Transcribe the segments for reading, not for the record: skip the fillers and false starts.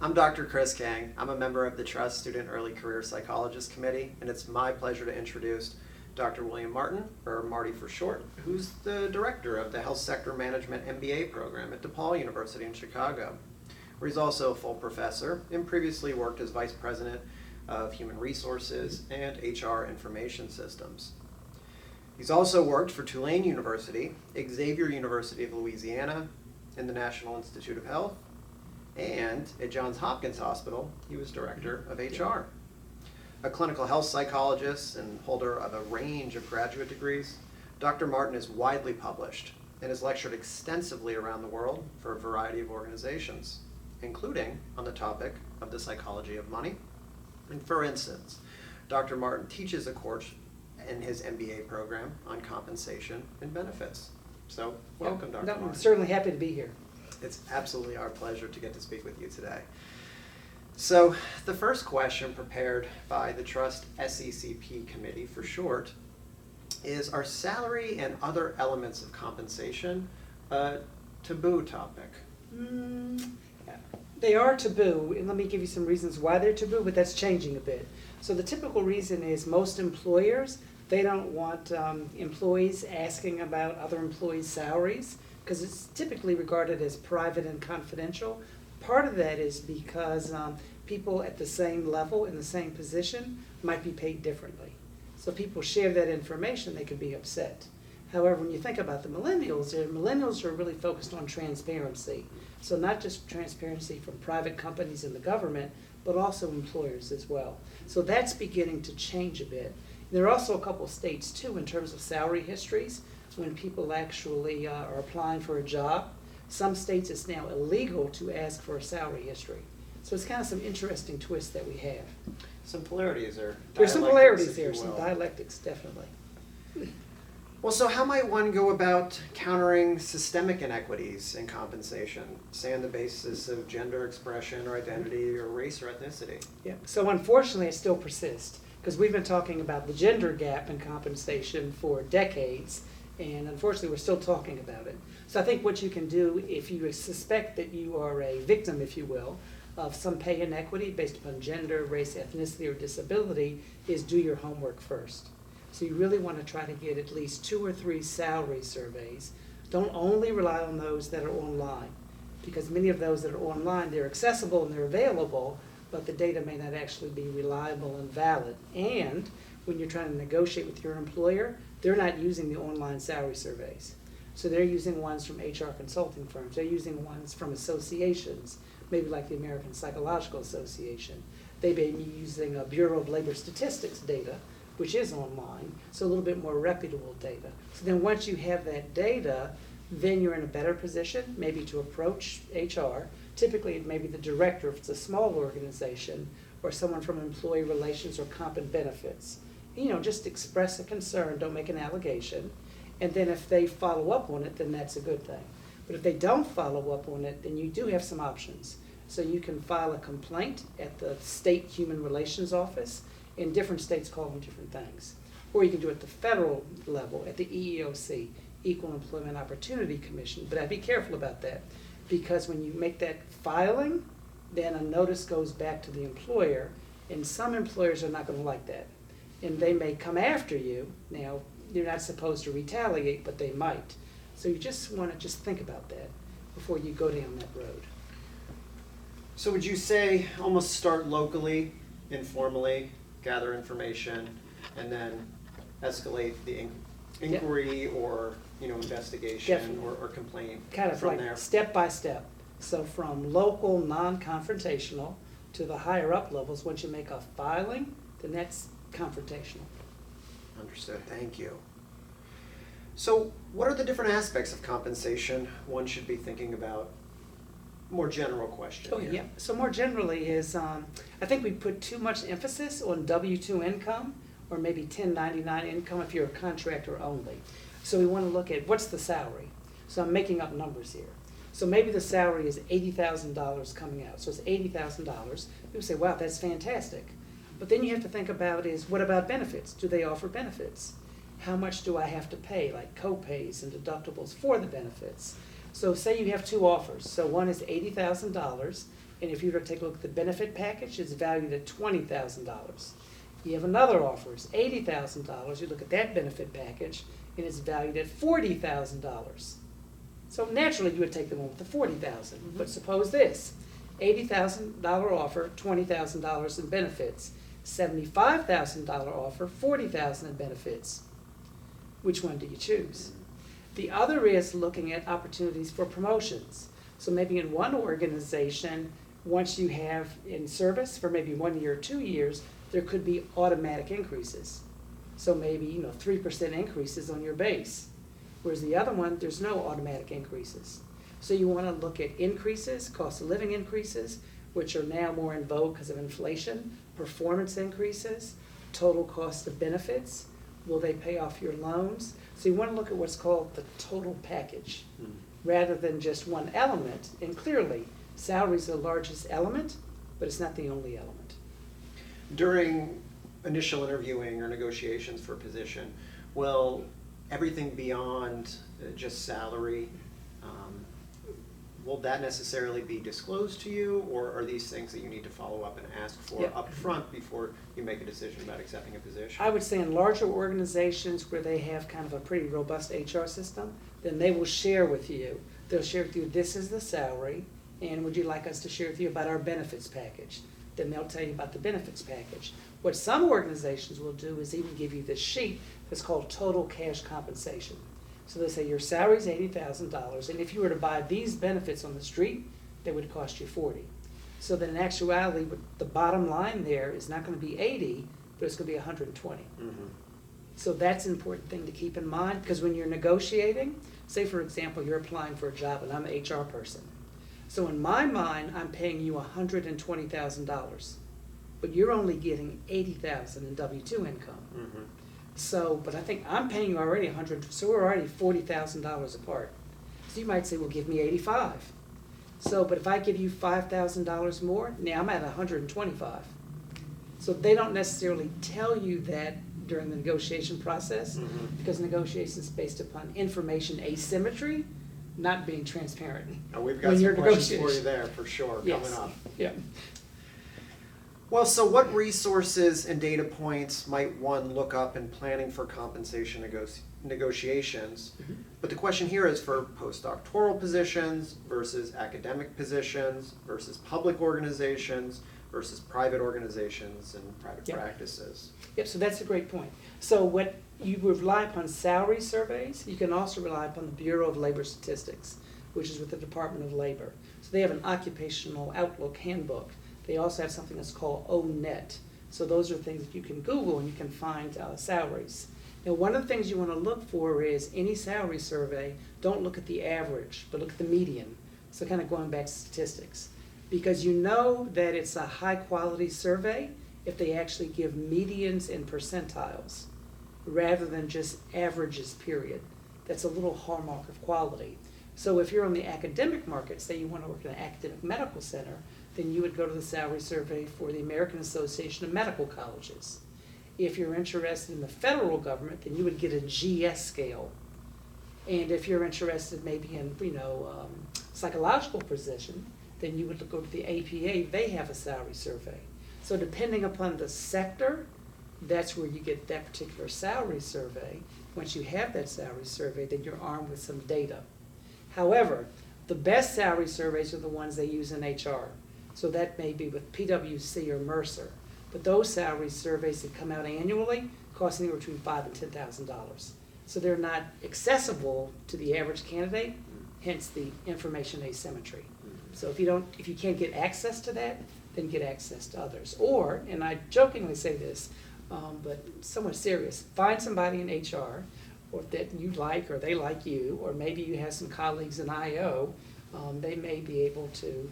I'm Dr. Chris Kang. I'm a member of the Trust Student Early Career Psychologist Committee, and it's my pleasure to introduce Dr. William Martin, or Marty for short, who's the director of the Health Sector Management MBA program at DePaul University in Chicago, where he's also a full professor and previously worked as Vice President of Human Resources and HR Information Systems. He's also worked for Tulane University, Xavier University of Louisiana, and the National Institute of Health, and at Johns Hopkins Hospital, he was director of HR. A clinical health psychologist and holder of a range of graduate degrees, Dr. Martin is widely published and has lectured extensively around the world for a variety of organizations, including on the topic of the psychology of money. And for instance, Dr. Martin teaches a course in his MBA program on compensation and benefits. So, welcome, Dr. Martin. I'm certainly happy to be here. It's absolutely our pleasure to get to speak with you today. So, the first question prepared by the Trust SECP Committee for short is, are salary and other elements of compensation a taboo topic? They are taboo, and let me give you some reasons why they're taboo, but that's changing a bit. So the typical reason is most employers, they don't want employees asking about other employees' salaries because it's typically regarded as private and confidential. Part of that is because people at the same level, in the same position, might be paid differently. So people share that information, they could be upset. However, when you think about the millennials are really focused on transparency. So not just transparency from private companies and the government, but also employers as well. So that's beginning to change a bit. There are also a couple of states too in terms of salary histories when people actually are applying for a job. Some states it's now illegal to ask for a salary history. So it's kind of some interesting twists that we have. Some polarities there. There's some polarities there, some dialectics, definitely. Well, so how might one go about countering systemic inequities in compensation, say on the basis of gender expression or identity or race or ethnicity? Yeah, so unfortunately it still persists because we've been talking about the gender gap in compensation for decades, and unfortunately we're still talking about it. So I think what you can do if you suspect that you are a victim, if you will, of some pay inequity based upon gender, race, ethnicity, or disability is do your homework first. So you really want to try to get at least 2 or 3 salary surveys. Don't only rely on those that are online, because many of those that are online, they're accessible and they're available, but the data may not actually be reliable and valid. And when you're trying to negotiate with your employer, they're not using the online salary surveys. So they're using ones from HR consulting firms. They're using ones from associations, maybe like the American Psychological Association. They may be using a Bureau of Labor Statistics data, which is online, so a little bit more reputable data. So then once you have that data, then you're in a better position maybe to approach HR. Typically it may be the director if it's a small organization, or someone from employee relations or comp and benefits. You know, just express a concern, don't make an allegation, and then if they follow up on it, then that's a good thing. But if they don't follow up on it, then you do have some options. So you can file a complaint at the state human relations office. In different states call them different things. Or you can do it at the federal level, at the EEOC, Equal Employment Opportunity Commission. But I'd be careful about that, because when you make that filing, then a notice goes back to the employer, and some employers are not going to like that. And they may come after you. Now, you're not supposed to retaliate, but they might. So you just want to think about that before you go down that road. So would you say almost start locally, informally, gather information, and then escalate the inquiry or investigation or complaint kind of from like there? Step by step. So from local, non-confrontational to the higher up levels, once you make a filing, then that's confrontational. Understood. Thank you. So what are the different aspects of compensation one should be thinking about? More general question. Oh, yeah. So more generally is, I think we put too much emphasis on W-2 income or maybe 1099 income if you're a contractor only. So we want to look at what's the salary. So I'm making up numbers here. So maybe the salary is $80,000 coming out. So it's $80,000. People say, wow, that's fantastic. But then you have to think about is, what about benefits? Do they offer benefits? How much do I have to pay, like co-pays and deductibles for the benefits? So say you have 2 offers. So one is $80,000 And if you were to take a look at the benefit package, it's valued at $20,000. You have another offer, it's $80,000. You look at that benefit package, and it's valued at $40,000. So naturally, you would take the one with the $40,000. But suppose this, $80,000 offer, $20,000 in benefits. $75,000 offer, $40,000 in benefits. Which one do you choose? The other is looking at opportunities for promotions. So maybe in one organization, once you have in service for maybe 1 year or 2 years, there could be automatic increases. So maybe 3% increases on your base. Whereas the other one, there's no automatic increases. So you want to look at increases, cost of living increases, which are now more in vogue because of inflation, performance increases, total cost of benefits, will they pay off your loans? So you want to look at what's called the total package rather than just one element. And clearly, salary is the largest element, but it's not the only element. During initial interviewing or negotiations for a position, will everything beyond just salary, will that necessarily be disclosed to you, or are these things that you need to follow up and ask for up front before you make a decision about accepting a position? I would say in larger organizations where they have kind of a pretty robust HR system, then they will share with you. They'll share with you, this is the salary, and would you like us to share with you about our benefits package? Then they'll tell you about the benefits package. What some organizations will do is even give you this sheet that's called total cash compensation. So they say your salary is $80,000, and if you were to buy these benefits on the street, they would cost you $40,000. So then in actuality, the bottom line there is not going to be $80,000, but it's going to be $120,000. So that's an important thing to keep in mind, because when you're negotiating, say for example, you're applying for a job and I'm an HR person. So in my mind, I'm paying you $120,000, but you're only getting $80,000 in W-2 income. So, but I think I'm paying you already $100,000, so we're already $40,000 apart. So you might say, well, give me $85,000. So, but if I give you $5,000 more, now I'm at $125,000. So they don't necessarily tell you that during the negotiation process, because negotiation is based upon information asymmetry, not being transparent. Oh, we've got some questions for you there for sure coming up. Yeah. Well, so what resources and data points might one look up in planning for compensation negotiations? But the question here is for postdoctoral positions versus academic positions versus public organizations versus private organizations and private practices. Yep, so that's a great point. So what you rely upon salary surveys, you can also rely upon the Bureau of Labor Statistics, which is with the Department of Labor. So they have an occupational outlook handbook. They also have something that's called ONET. So those are things that you can Google and you can find salaries. Now, one of the things you want to look for is any salary survey, don't look at the average, but look at the median. So kind of going back to statistics. Because you know that it's a high quality survey if they actually give medians and percentiles rather than just averages, period. That's a little hallmark of quality. So if you're on the academic market, say you want to work in an academic medical center, then you would go to the salary survey for the American Association of Medical Colleges. If you're interested in the federal government, then you would get a GS scale. And if you're interested maybe in, psychological position, then you would go to the APA, they have a salary survey. So depending upon the sector, that's where you get that particular salary survey. Once you have that salary survey, then you're armed with some data. However, the best salary surveys are the ones they use in HR. So that may be with PwC or Mercer. But those salary surveys that come out annually cost anywhere between $5,000 and $10,000. So they're not accessible to the average candidate, hence the information asymmetry. So if you can't get access to that, then get access to others. Or, and I jokingly say this, but somewhat serious, find somebody in HR or that you like or they like you, or maybe you have some colleagues in IO, they may be able to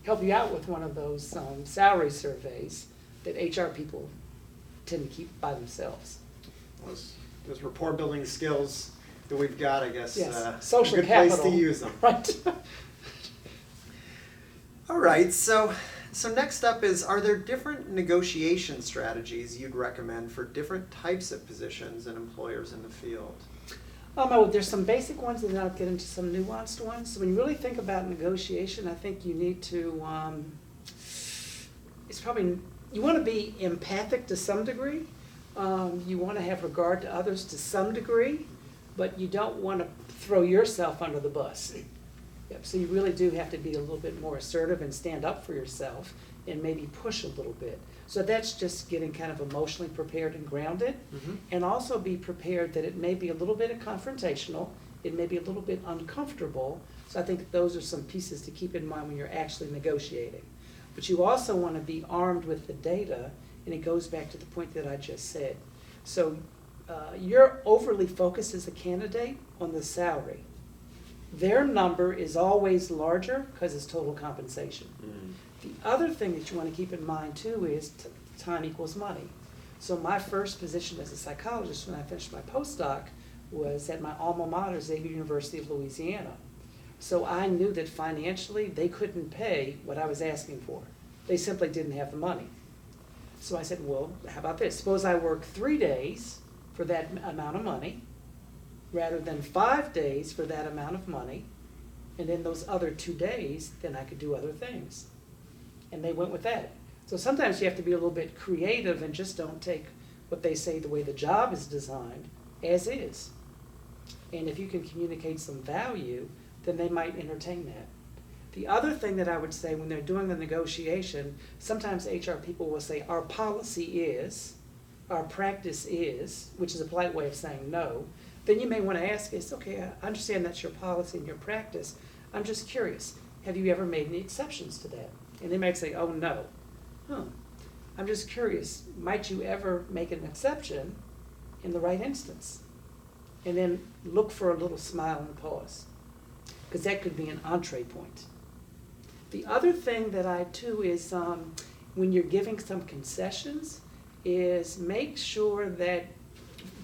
help you out with one of those salary surveys that HR people tend to keep by themselves. Those rapport building skills that we've got, I guess, social a good capital. place to use them. Right. All right, so next up is, are there different negotiation strategies you'd recommend for different types of positions and employers in the field? There's some basic ones, and then I'll get into some nuanced ones. So when you really think about negotiation, I think you need to it's probably, you want to be empathic to some degree. You want to have regard to others to some degree, but you don't want to throw yourself under the bus. Yep, so you really do have to be a little bit more assertive and stand up for yourself and maybe push a little bit. So that's just getting kind of emotionally prepared and grounded, and also be prepared that it may be a little bit confrontational, it may be a little bit uncomfortable. So I think that those are some pieces to keep in mind when you're actually negotiating. But you also want to be armed with the data, and it goes back to the point that I just said. So you're overly focused as a candidate on the salary. Their number is always larger because it's total compensation. The other thing that you want to keep in mind too is time equals money. So my first position as a psychologist when I finished my postdoc was at my alma mater, Xavier University of Louisiana. So I knew that financially they couldn't pay what I was asking for. They simply didn't have the money. So I said, well, how about this? Suppose I work 3 days for that amount of money, rather than 5 days for that amount of money, and then those other 2 days, then I could do other things. And they went with that. So sometimes you have to be a little bit creative and just don't take what they say the way the job is designed as is. And if you can communicate some value, then they might entertain that. The other thing that I would say when they're doing the negotiation, sometimes HR people will say, our policy is, our practice is, which is a polite way of saying no. Then you may want to ask is, okay, I understand that's your policy and your practice. I'm just curious, have you ever made any exceptions to that? And they might say, oh, no. I'm just curious, might you ever make an exception in the right instance? And then look for a little smile and pause, because that could be an entree point. The other thing that I do is when you're giving some concessions is make sure that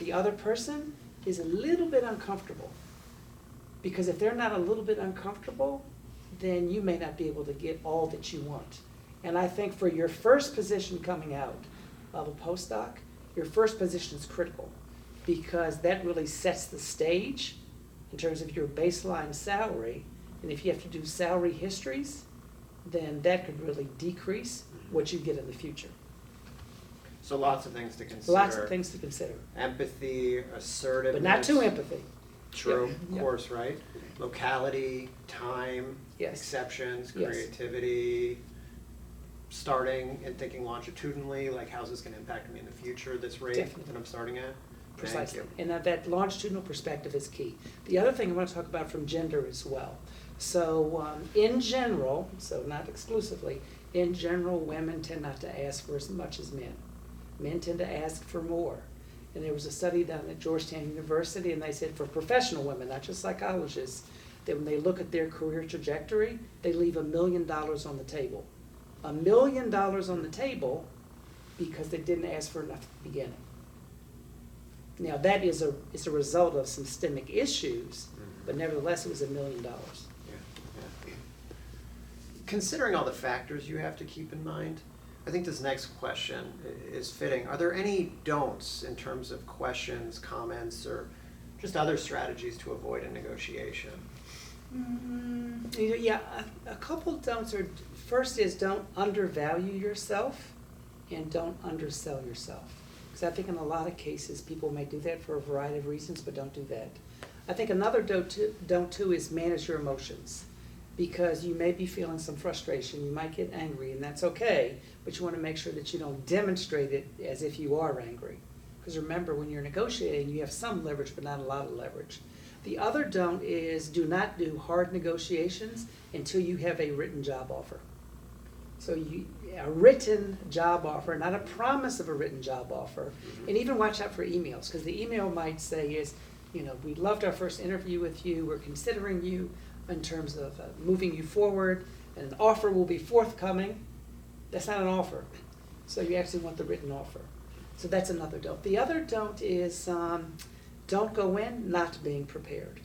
the other person is a little bit uncomfortable. Because if they're not a little bit uncomfortable, then you may not be able to get all that you want. And I think for your first position coming out of a postdoc, your first position is critical, because that really sets the stage in terms of your baseline salary. And if you have to do salary histories, then that could really decrease what you get in the future. So lots of things to consider. Lots of things to consider. Empathy, assertiveness. But not too empathy. True, Yep. of course, right? Locality, time, Yes. exceptions, Yes. creativity, starting and thinking longitudinally, like how's this going to impact me in the future, this rate Definitely. that I'm starting at? Precisely. Thank you. And that longitudinal perspective is key. The other thing I want to talk about from gender as well. So in general, so not exclusively, in general, women tend not to ask for as much as men. Men tend to ask for more. And there was a study done at Georgetown University, and they said for professional women, not just psychologists, that when they look at their career trajectory, they leave $1 million on the table. $1 million on the table because they didn't ask for enough at the beginning. Now that is a result of some systemic issues, but nevertheless it was $1 million. Yeah. Considering all the factors you have to keep in mind, I think this next question is fitting. Are there any don'ts in terms of questions, comments, or just other strategies to avoid a negotiation? Yeah, a couple don'ts are, first is don't undervalue yourself and don't undersell yourself. Because I think in a lot of cases people may do that for a variety of reasons, but don't do that. I think another don't too is manage your emotions. Because you may be feeling some frustration, you might get angry, and that's okay, but you want to make sure that you don't demonstrate it as if you are angry. Because remember, when you're negotiating, you have some leverage, but not a lot of leverage. The other don't is do not do hard negotiations until you have a written job offer. So a written job offer, not a promise of a written job offer. And even watch out for emails, because the email might say is, we loved our first interview with you, we're considering you in terms of moving you forward, and an offer will be forthcoming. That's not an offer. So you actually want the written offer. So that's another don't. The other don't is don't go in not being prepared.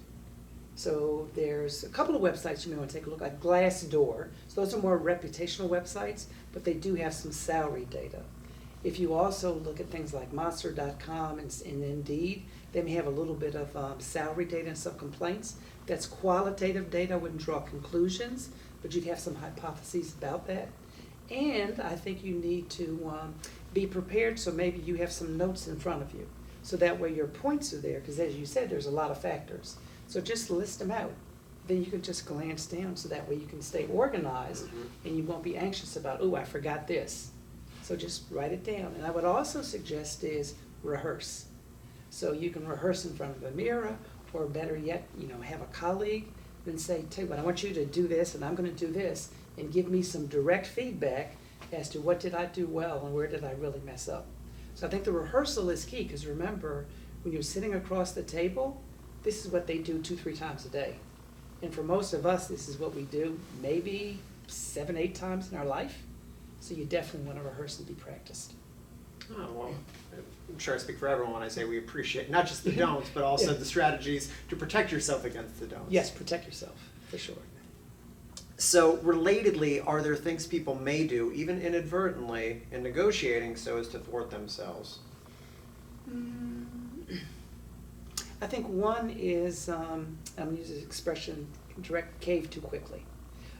So there's a couple of websites you may want to take a look at. Glassdoor. So those are more reputational websites, but they do have some salary data. If you also look at things like monster.com and Indeed, they may have a little bit of salary data and some complaints. That's qualitative data. I wouldn't draw conclusions, but you'd have some hypotheses about that. And I think you need to be prepared, so maybe you have some notes in front of you. So that way your points are there, because as you said, there's a lot of factors. So just list them out. Then you can just glance down, so that way you can stay organized and you won't be anxious about, oh, I forgot this. So just write it down. And I would also suggest is rehearse. So you can rehearse in front of a mirror, or better yet, have a colleague and say, tell you what, I want you to do this and I'm going to do this, and give me some direct feedback as to what did I do well and where did I really mess up. So I think the rehearsal is key, because remember, when you're sitting across the table, this is what they do 2-3 times a day. And for most of us, this is what we do maybe 7-8 times in our life. So you definitely want to rehearse and be practiced. Oh, well, I'm sure I speak for everyone when I say we appreciate not just the don'ts, but also the strategies to protect yourself against the don'ts. Yes, protect yourself, for sure. So, relatedly, are there things people may do, even inadvertently, in negotiating so as to thwart themselves? I think one is, I'm going to use this expression, direct cave too quickly.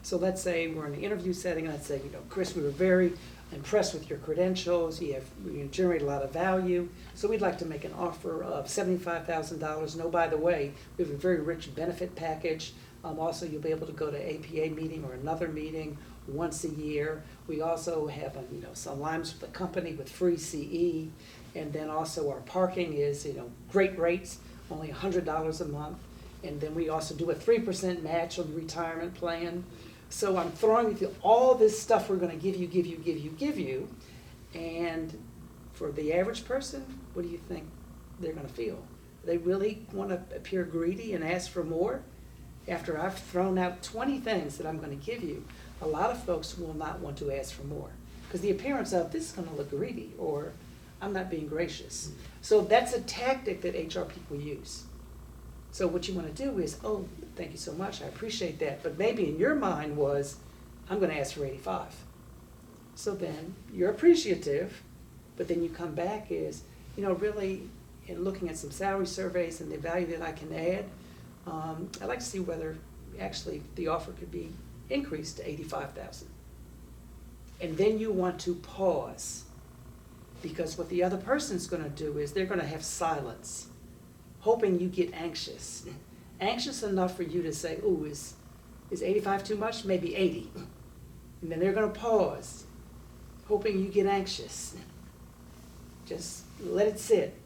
So let's say we're in an interview setting, and let's say, Chris, we were very impressed with your credentials, you generate a lot of value, so we'd like to make an offer of $75,000. No, by the way, we have a very rich benefit package. Also, you'll be able to go to APA meeting or another meeting once a year. We also have some alignments with the company with free CE, and then also our parking is great rates, only $100 a month, and then we also do a 3% match on the retirement plan. So I'm throwing with you all this stuff we're going to give you, and for the average person, what do you think they're going to feel? They really want to appear greedy and ask for more? After I've thrown out 20 things that I'm going to give you, a lot of folks will not want to ask for more, because the appearance of this is going to look greedy, or I'm not being gracious. So that's a tactic that HR people use. So what you want to do is, oh, thank you so much, I appreciate that, but maybe in your mind was, I'm going to ask for 85. So then you're appreciative, but then you come back is, really in looking at some salary surveys and the value that I can add, I'd like to see whether actually the offer could be increased to 85,000. And then you want to pause, because what the other person's going to do is they're going to have silence, hoping you get anxious. Anxious enough for you to say, ooh, is 85 too much? Maybe 80. And then they're going to pause, hoping you get anxious. Just let it sit.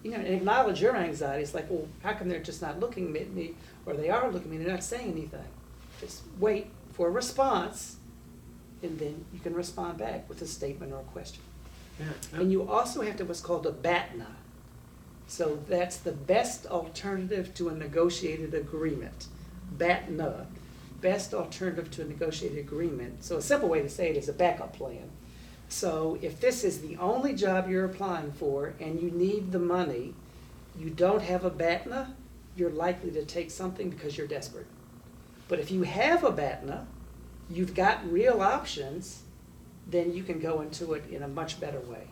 And acknowledge your anxiety. It's like, well, how come they're just not looking at me, or they are looking at me, they're not saying anything? Just wait for a response, and then you can respond back with a statement or a question. Yeah. And you also have to what's called a BATNA. So that's the best alternative to a negotiated agreement. BATNA, best alternative to a negotiated agreement. So a simple way to say it is a backup plan. So if this is the only job you're applying for and you need the money, you don't have a BATNA, you're likely to take something because you're desperate. But if you have a BATNA, you've got real options, then you can go into it in a much better way.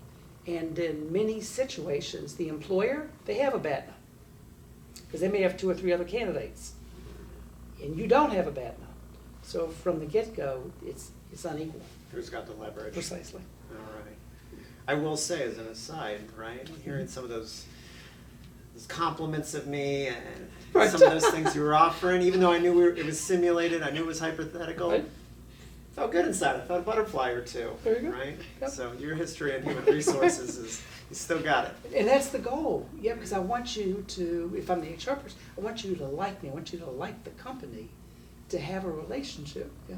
And in many situations, the employer, they have a BATNA, because they may have 2 or 3 other candidates, and you don't have a BATNA. So from the get-go, it's unequal. Who's got the leverage? Precisely. All right. I will say, as an aside, right, hearing some of those compliments of me and some of those things you were offering, even though I knew it was simulated, I knew it was hypothetical, Right. Felt good inside. I felt a butterfly or two, There you go. right? Yep. So your history in human resources is, you still got it. And that's the goal, yeah, because I want you to, if I'm the HR person, I want you to like me, I want you to like the company, to have a relationship, yeah,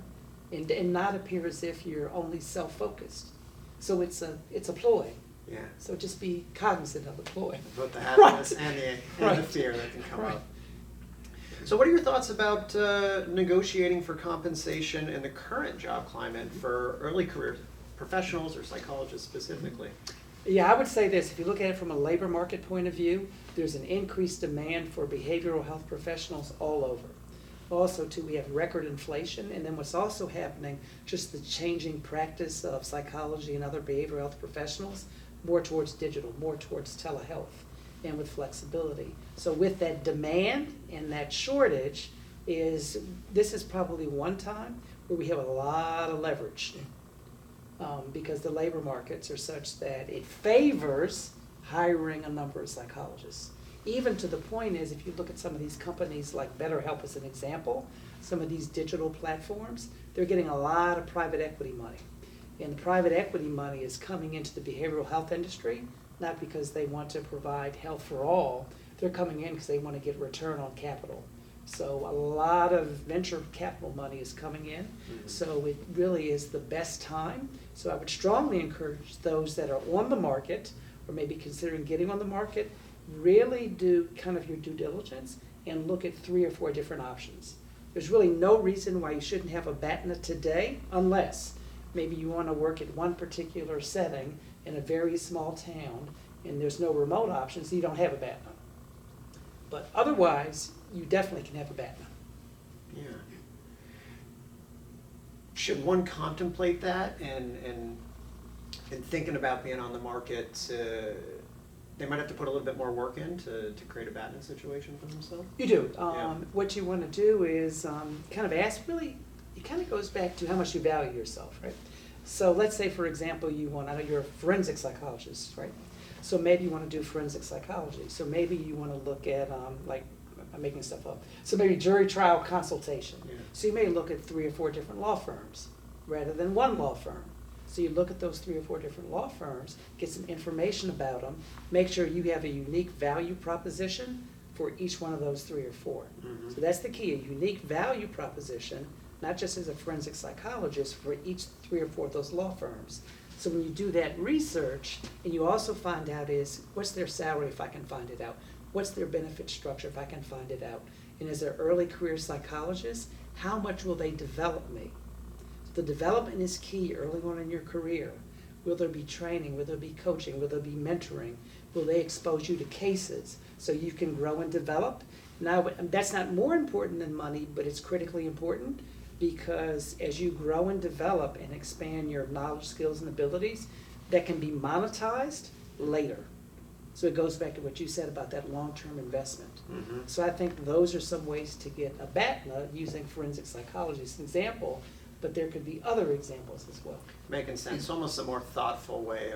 and not appear as if you're only self-focused. So it's a ploy. Yeah. So just be cognizant of the ploy. Both the happiness Right. and the Right. fear that can come Right. up. So what are your thoughts about negotiating for compensation in the current job climate for early career professionals or psychologists specifically? Yeah, I would say this, if you look at it from a labor market point of view, there's an increased demand for behavioral health professionals all over. Also, too, we have record inflation, and then what's also happening, just the changing practice of psychology and other behavioral health professionals, more towards digital, more towards telehealth, and with flexibility. So with that demand and that shortage, this is probably one time where we have a lot of leverage. because the labor markets are such that it favors hiring a number of psychologists. Even to the point is, if you look at some of these companies like BetterHelp as an example, some of these digital platforms, they're getting a lot of private equity money. And the private equity money is coming into the behavioral health industry, not because they want to provide health for all, they're coming in because they want to get return on capital. So a lot of venture capital money is coming in, so it really is the best time. So I would strongly encourage those that are on the market, or maybe considering getting on the market, really do kind of your due diligence and look at 3 or 4 different options. There's really no reason why you shouldn't have a BATNA today, unless maybe you want to work at one particular setting in a very small town and there's no remote options, so you don't have a BATNA. But otherwise, you definitely can have a BATNA. Yeah. Should one contemplate that and thinking about being on the market, they might have to put a little bit more work in to create a BATNA situation for themselves? You do. Yeah. What you want to do is kind of ask, really, it kind of goes back to how much you value yourself, right? So let's say, for example, I know you're a forensic psychologist, right? So maybe you want to do forensic psychology. So maybe you want to look at, like, I'm making stuff up. So maybe jury trial consultation. Yeah. So you may look at 3 or 4 different law firms rather than one law firm. So you look at those 3 or 4 different law firms, get some information about them, make sure you have a unique value proposition for each one of those 3 or 4. Mm-hmm. So that's the key, a unique value proposition, not just as a forensic psychologist, for each 3 or 4 of those law firms. So when you do that research, and you also find out is, what's their salary if I can find it out? What's their benefit structure if I can find it out? And as an early career psychologist, how much will they develop me? The development is key early on in your career. Will there be training? Will there be coaching? Will there be mentoring? Will they expose you to cases so you can grow and develop? Now, that's not more important than money, but it's critically important, because as you grow and develop and expand your knowledge, skills, and abilities, that can be monetized later. So it goes back to what you said about that long-term investment. Mm-hmm. So I think those are some ways to get a BATNA using forensic psychology as an example, but there could be other examples as well. Making sense. Almost a more thoughtful way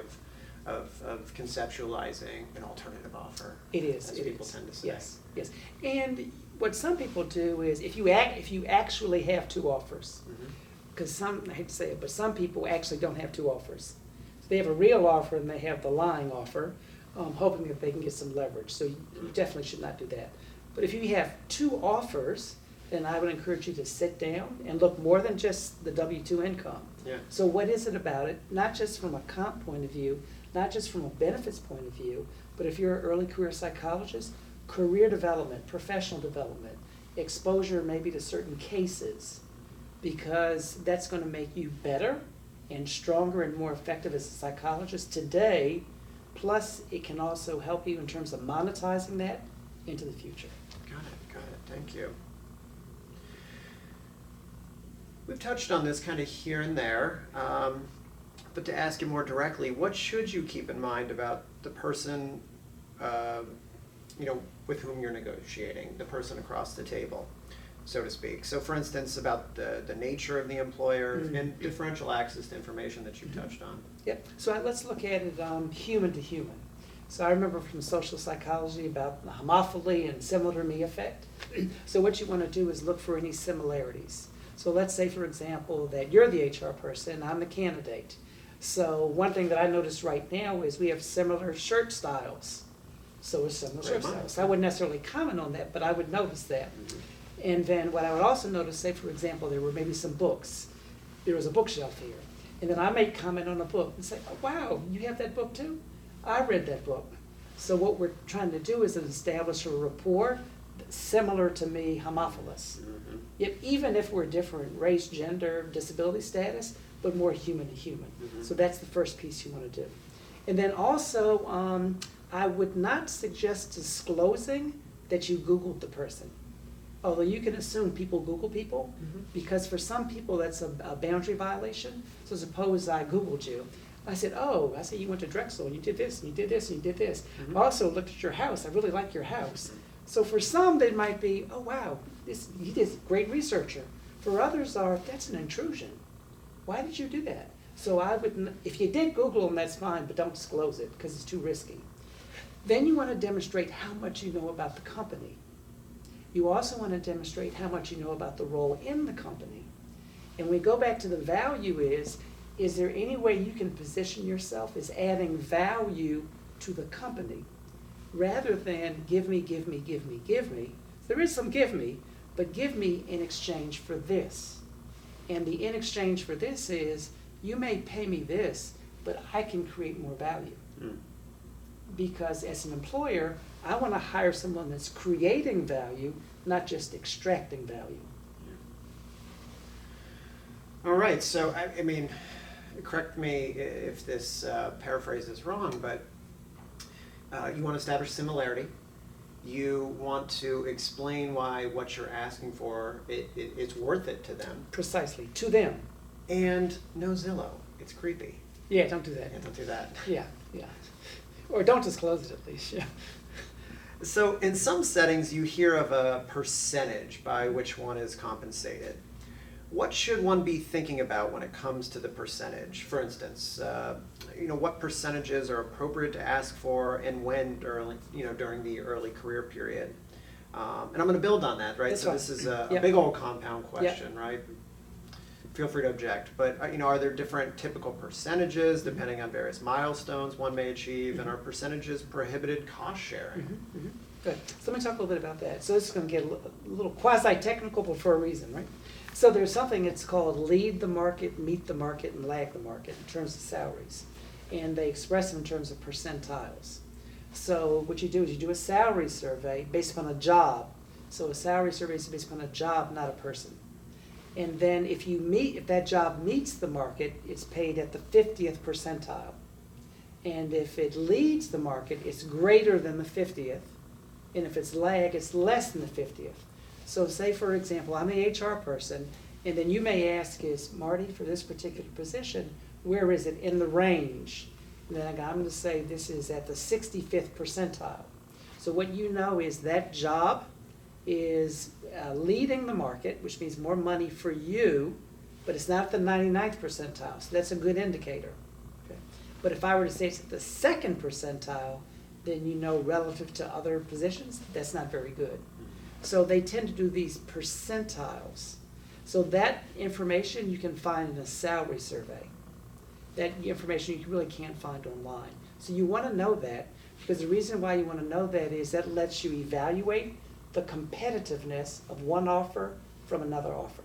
of conceptualizing an alternative offer. It is. As it people is. tend to say. Yes, yes. And what some people do is, if you actually have 2 offers, because I hate to say it, but some people actually don't have 2 offers. So they have a real offer and they have the lying offer, hoping that they can get some leverage. So you definitely should not do that. But if you have 2 offers, then I would encourage you to sit down and look more than just the W-2 income. Yeah. So what is it about it, not just from a comp point of view, not just from a benefits point of view, but if you're an early career psychologist, career development, professional development, exposure maybe to certain cases, because that's going to make you better and stronger and more effective as a psychologist today, plus it can also help you in terms of monetizing that into the future. Got it, thank you. We've touched on this kind of here and there, but to ask you more directly, what should you keep in mind about the person, with whom you're negotiating, the person across the table, so to speak? So for instance, about the nature of the employer and differential access to information that you've touched on. Yep, so let's look at it human to human. So I remember from social psychology about the homophily and similar to me effect. So what you want to do is look for any similarities. So let's say, for example, that you're the HR person, I'm the candidate. So one thing that I notice right now is we have similar shirt styles. So it's similar shirt styles. I wouldn't necessarily comment on that, but I would notice that. And then what I would also notice, say, for example, there were maybe some books. There was a bookshelf here. And then I may comment on a book and say, oh, wow, you have that book too? I read that book. So what we're trying to do is establish a rapport similar to me, homophilous. Yet even if we're different, race, gender, disability status, but more human to human. So that's the first piece you want to do. And then also, I would not suggest disclosing that you Googled the person. Although you can assume people Google people, because for some people that's a boundary violation. So suppose I Googled you. I said, you went to Drexel, and you did this, and you did this, and you did this. I also looked at your house. I really like your house. So for some, they might be, oh, wow, he is a great researcher. For others, that's an intrusion. Why did you do that? So if you did Google them, that's fine, but don't disclose it because it's too risky. Then you want to demonstrate how much you know about the company. You also want to demonstrate how much you know about the role in the company. And we go back to the value is there any way you can position yourself as adding value to the company rather than give me, give me, give me, give me. There is some give me, but give me in exchange for this. And the in exchange for this is you may pay me this, but I can create more value. Because as an employer, I want to hire someone that's creating value, not just extracting value. All right, so I mean, correct me if this paraphrase is wrong, but you want to establish similarity. You want to explain why what you're asking for, it's worth it to them. Precisely, to them. And no Zillow, it's creepy. Yeah, don't do that. Yeah, don't do that. Yeah. Or don't disclose it at least, yeah. So in some settings, you hear of a percentage by which one is compensated. What should one be thinking about when it comes to the percentage? For instance, what percentages are appropriate to ask for and when during the early career period? And I'm going to build on that, right? That's so fine. this is a Yep. big old compound question, Yep. right? Feel free to object, but are there different typical percentages depending on various milestones one may achieve, and are percentages prohibited cost sharing? Good. So let me talk a little bit about that. So this is going to get a little quasi-technical, but for a reason, right? So there's something that's called lead the market, meet the market, and lag the market in terms of salaries. And they express it in terms of percentiles. So what you do is you do a salary survey based upon a job. So a salary survey is based upon a job, not a person. And then if that job meets the market, it's paid at the 50th percentile. And if it leads the market, it's greater than the 50th. And if it's lag, it's less than the 50th. So say, for example, I'm the HR person, and then you may ask Marty, for this particular position, where is it in the range? And then I'm going to say this is at the 65th percentile. So what you know is that job is leading the market, which means more money for you, but it's not at the 99th percentile, so that's a good indicator. Okay. But if I were to say it's at the 2nd percentile, then you know relative to other positions, that's not very good. So they tend to do these percentiles. So that information you can find in a salary survey. That information you really can't find online. So you want to know that, because the reason why you want to know that is that lets you evaluate the competitiveness of one offer from another offer.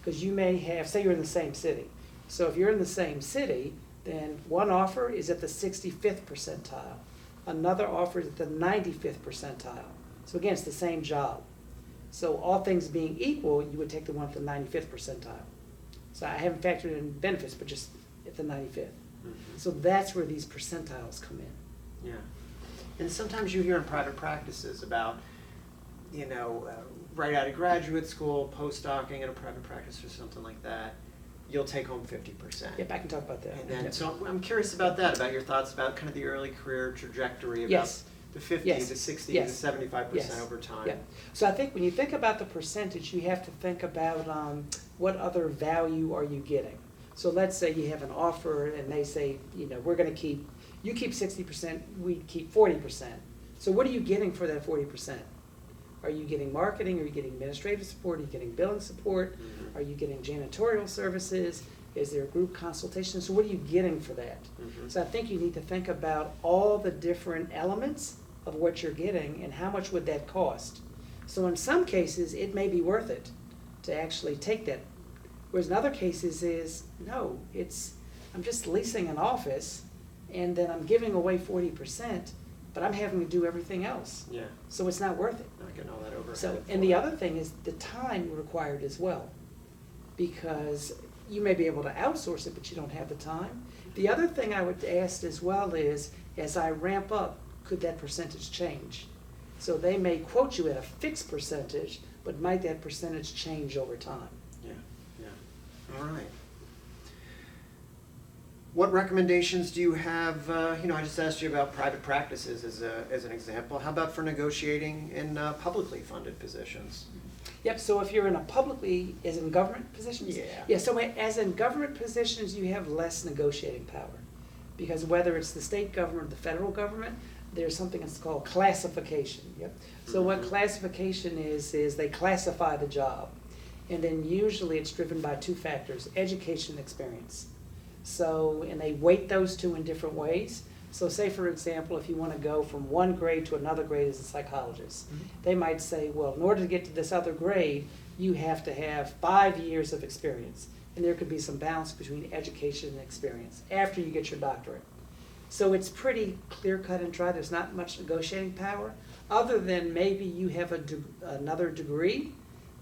Because you may have, say you're in the same city. So if you're in the same city, then one offer is at the 65th percentile. Another offer is at the 95th percentile. So again, it's the same job. So all things being equal, you would take the one at the 95th percentile. So I haven't factored in benefits, but just at the 95th. So that's where these percentiles come in. Yeah. And sometimes you hear in private practices about, right out of graduate school, postdocing in a private practice or something like that, you'll take home 50%. Yep, I can talk about that. And then, Yep. so I'm curious about that, about your thoughts about kind of the early career trajectory, about Yes. the 50, Yes. the 60, Yes. the 75% Yes. over time. Yeah. So I think when you think about the percentage, you have to think about what other value are you getting. So let's say you have an offer and they say, we're going to you keep 60%, we keep 40%. So what are you getting for that 40%? Are you getting marketing? Are you getting administrative support? Are you getting billing support? Mm-hmm. Are you getting janitorial services? Is there group consultation? So what are you getting for that? Mm-hmm. So I think you need to think about all the different elements of what you're getting and how much would that cost. So in some cases, it may be worth it to actually take that. Whereas in other cases no, I'm just leasing an office and then I'm giving away 40%, but I'm having to do everything else. Yeah. So it's not worth it. Not getting all that overhead. So, for and the it. other thing is the time required as well, because you may be able to outsource it, but you don't have the time. The other thing I would ask as well is, as I ramp up, could that percentage change? So they may quote you at a fixed percentage, but might that percentage change over time? Yeah. All right. What recommendations do you have? I just asked you about private practices as an example. How about for negotiating in publicly funded positions? Yep, so if you're in a publicly, as in government positions? Yeah. Yeah, so as in government positions, you have less negotiating power. Because whether it's the state government or the federal government, there's something that's called classification, yep. So what classification is they classify the job. And then usually it's driven by two factors, education and experience. So, and they weight those two in different ways. So say, for example, if you want to go from one grade to another grade as a psychologist, they might say, well, in order to get to this other grade, you have to have 5 years of experience. And there could be some balance between education and experience after you get your doctorate. So it's pretty clear cut and dry. There's not much negotiating power, other than maybe you have another degree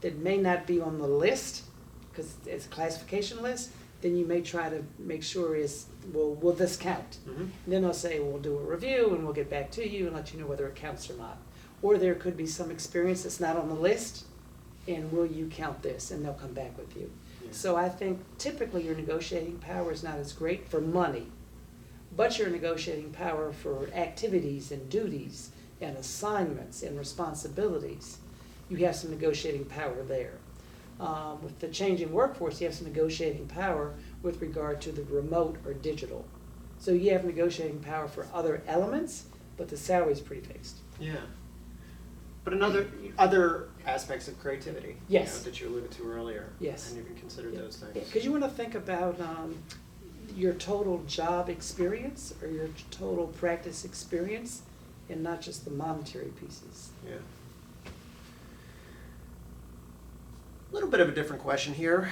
that may not be on the list, because it's a classification list. Then you may try to make sure will this count? And then they'll say, we'll do a review and we'll get back to you and let you know whether it counts or not. Or there could be some experience that's not on the list, and will you count this? And they'll come back with you. Yeah. So I think typically your negotiating power is not as great for money, but your negotiating power for activities and duties and assignments and responsibilities, you have some negotiating power there. With the changing workforce, you have some negotiating power with regard to the remote or digital. So you have negotiating power for other elements, but the salary is pretty fixed. Yeah. But other aspects of creativity, yes, that you alluded to earlier. Yes. And you can consider those things. Because you want to think about your total job experience or your total practice experience, and not just the monetary pieces. Yeah. A little bit of a different question here.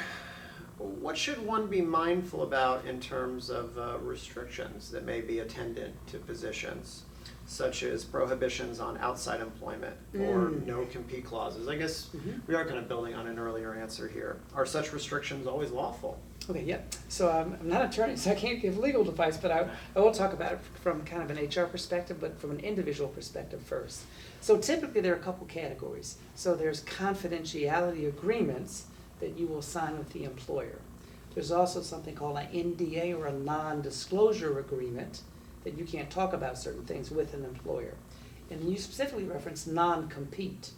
What should one be mindful about in terms of restrictions that may be attendant to positions, such as prohibitions on outside employment or no-compete clauses? I guess we are kind of building on an earlier answer here. Are such restrictions always lawful? Okay, yeah. So I'm not an attorney, so I can't give legal advice, but I will talk about it from kind of an HR perspective, but from an individual perspective first. So typically there are a couple categories. So there's confidentiality agreements that you will sign with the employer. There's also something called an NDA, or a non-disclosure agreement, that you can't talk about certain things with an employer. And you specifically reference non-compete.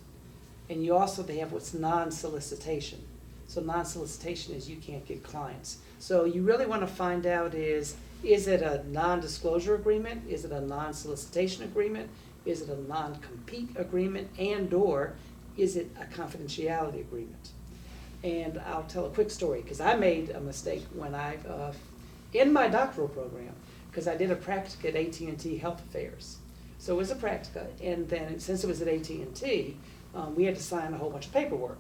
And you also, they have what's non-solicitation. So non-solicitation is you can't get clients. So you really want to find out is it a non-disclosure agreement? Is it a non-solicitation agreement? Is it a non-compete agreement? And or is it a confidentiality agreement? And I'll tell a quick story, because I made a mistake when in my doctoral program, because I did a practica at AT&T Health Affairs. So it was a practica, and then since it was at AT&T, we had to sign a whole bunch of paperwork.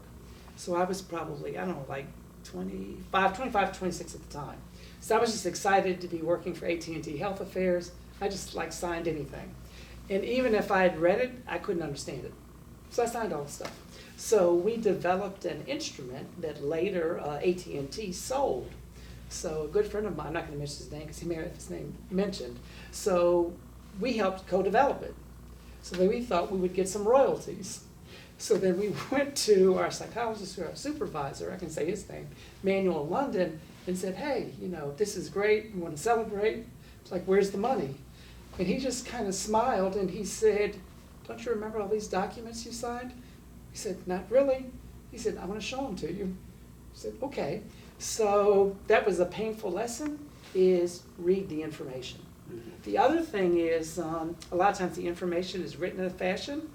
So I was probably, I don't know, like 25, 26 at the time. So I was just excited to be working for AT&T Health Affairs. I just signed anything. And even if I had read it, I couldn't understand it. So I signed all the stuff. So we developed an instrument that later AT&T sold. So a good friend of mine, I'm not going to mention his name because he may have his name mentioned. So we helped co-develop it. So then we thought we would get some royalties. So then we went to our psychologist, our supervisor, I can say his name, Manuel London, and said, hey, this is great, we want to celebrate. It's like, where's the money? And he just kind of smiled and he said, don't you remember all these documents you signed? He said, not really. He said, I want to show them to you. I said, okay. So that was a painful lesson, is read the information. The other thing is, a lot of times the information is written in a fashion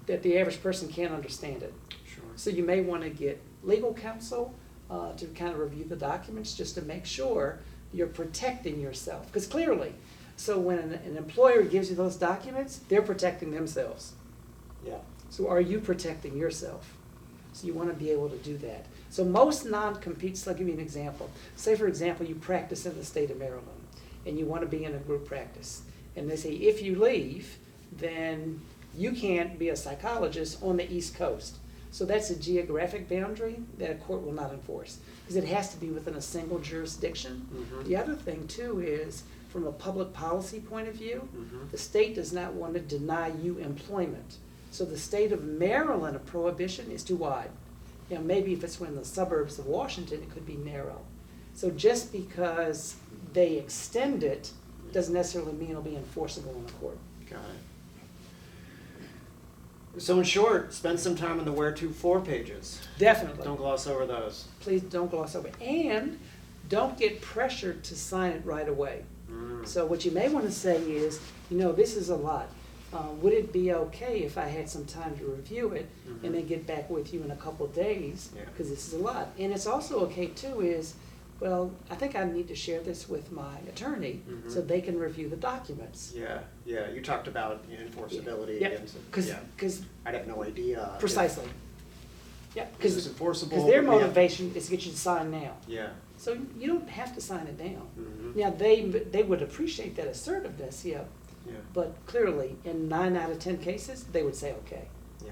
that the average person can't understand it. Sure. So you may want to get legal counsel to kind of review the documents just to make sure you're protecting yourself. Because clearly, so when an employer gives you those documents, they're protecting themselves. Yeah. So are you protecting yourself? So you want to be able to do that. So most non-competes, I'll give you an example. Say, for example, you practice in the state of Maryland and you want to be in a group practice. And they say, if you leave, then you can't be a psychologist on the East Coast. So that's a geographic boundary that a court will not enforce, because it has to be within a single jurisdiction. The other thing too is, from a public policy point of view, the state does not want to deny you employment. So the state of Maryland, a prohibition is too wide. Maybe if it's in the suburbs of Washington, it could be narrow. So just because they extend it doesn't necessarily mean it'll be enforceable in a court. Got it. So in short, spend some time on the where to for pages. Definitely. Don't gloss over those. Please don't gloss over. And don't get pressured to sign it right away. So what you may want to say is, this is a lot. Would it be okay if I had some time to review it and then get back with you in a couple of days? Yeah. Because this is a lot. And it's also okay too is, well, I think I need to share this with my attorney so they can review the documents. Yeah, you talked about enforceability. Yep. And so, Because I'd have no idea. precisely. Yeah, If because it's enforceable. their but we have- motivation is to get you to sign now. Yeah. So you don't have to sign it now. Mhm. Now, they would appreciate that assertiveness, yeah, Yeah. but clearly, in 9 out of 10 cases, they would say, okay. Yeah.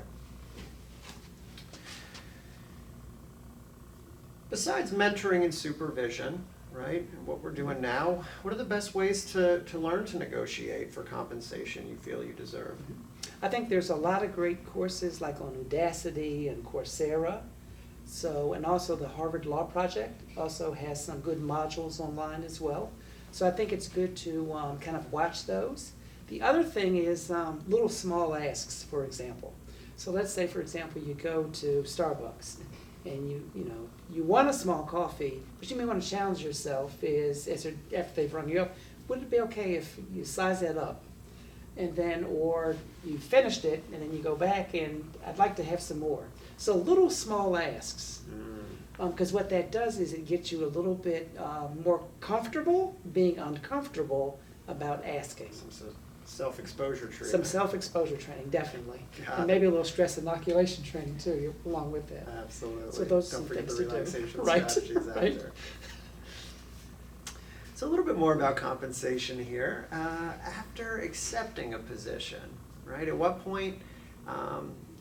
Besides mentoring and supervision, right, and what we're doing now, what are the best ways to learn to negotiate for compensation you feel you deserve? I think there's a lot of great courses like on Udacity and Coursera. So, and also the Harvard Law Project also has some good modules online as well. So I think it's good to kind of watch those. The other thing is little small asks, for example. So let's say, for example, you go to Starbucks and you want a small coffee, but you may want to challenge yourself after they've rung you up, would it be okay if you size that up? And then, or you finished it, and then you go back and I'd like to have some more. So little small asks, because what that does is it gets you a little bit more comfortable being uncomfortable about asking. Some self-exposure treatment. Some self-exposure training, definitely. Got And it. maybe a little stress inoculation training too, along with that. Absolutely. So those are Don't some forget things the to do. relaxation Right, strategies right. after. So a little bit more about compensation here. After accepting a position, right? At what point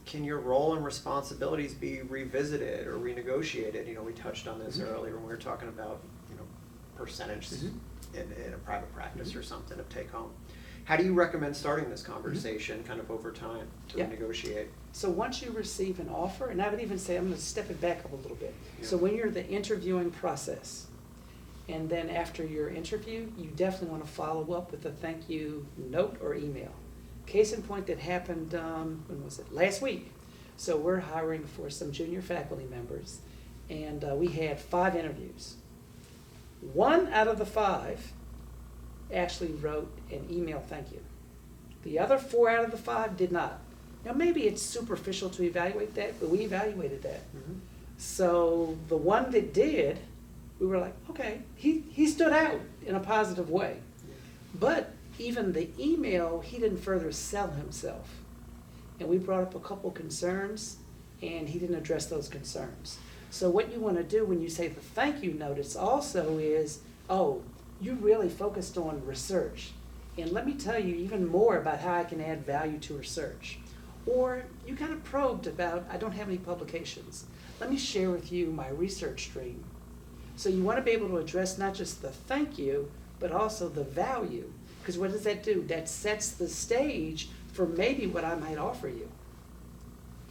can your role and responsibilities be revisited or renegotiated? We touched on this earlier when we were talking about, percentage in a private practice or something of take home. How do you recommend starting this conversation kind of over time to Yeah. renegotiate? So once you receive an offer, and I would even say, I'm going to step it back up a little bit. Yeah. So when you're in the interviewing process, and then after your interview, you definitely want to follow up with a thank you note or email. Case in point that happened, when was it? Last week. So we're hiring for some junior faculty members, and we had 5 interviews. 1 out of the 5 actually wrote an email thank you. The other 4 out of the 5 did not. Now maybe it's superficial to evaluate that, but we evaluated that. So the one that did, we were like, okay, he stood out in a positive way. But even the email, he didn't further sell himself. And we brought up a couple concerns, and he didn't address those concerns. So what you want to do when you say the thank you notice also is, oh, you really focused on research. And let me tell you even more about how I can add value to research. Or you kind of probed about, I don't have any publications. Let me share with you my research stream. So you want to be able to address not just the thank you, but also the value. Because what does that do? That sets the stage for maybe what I might offer you.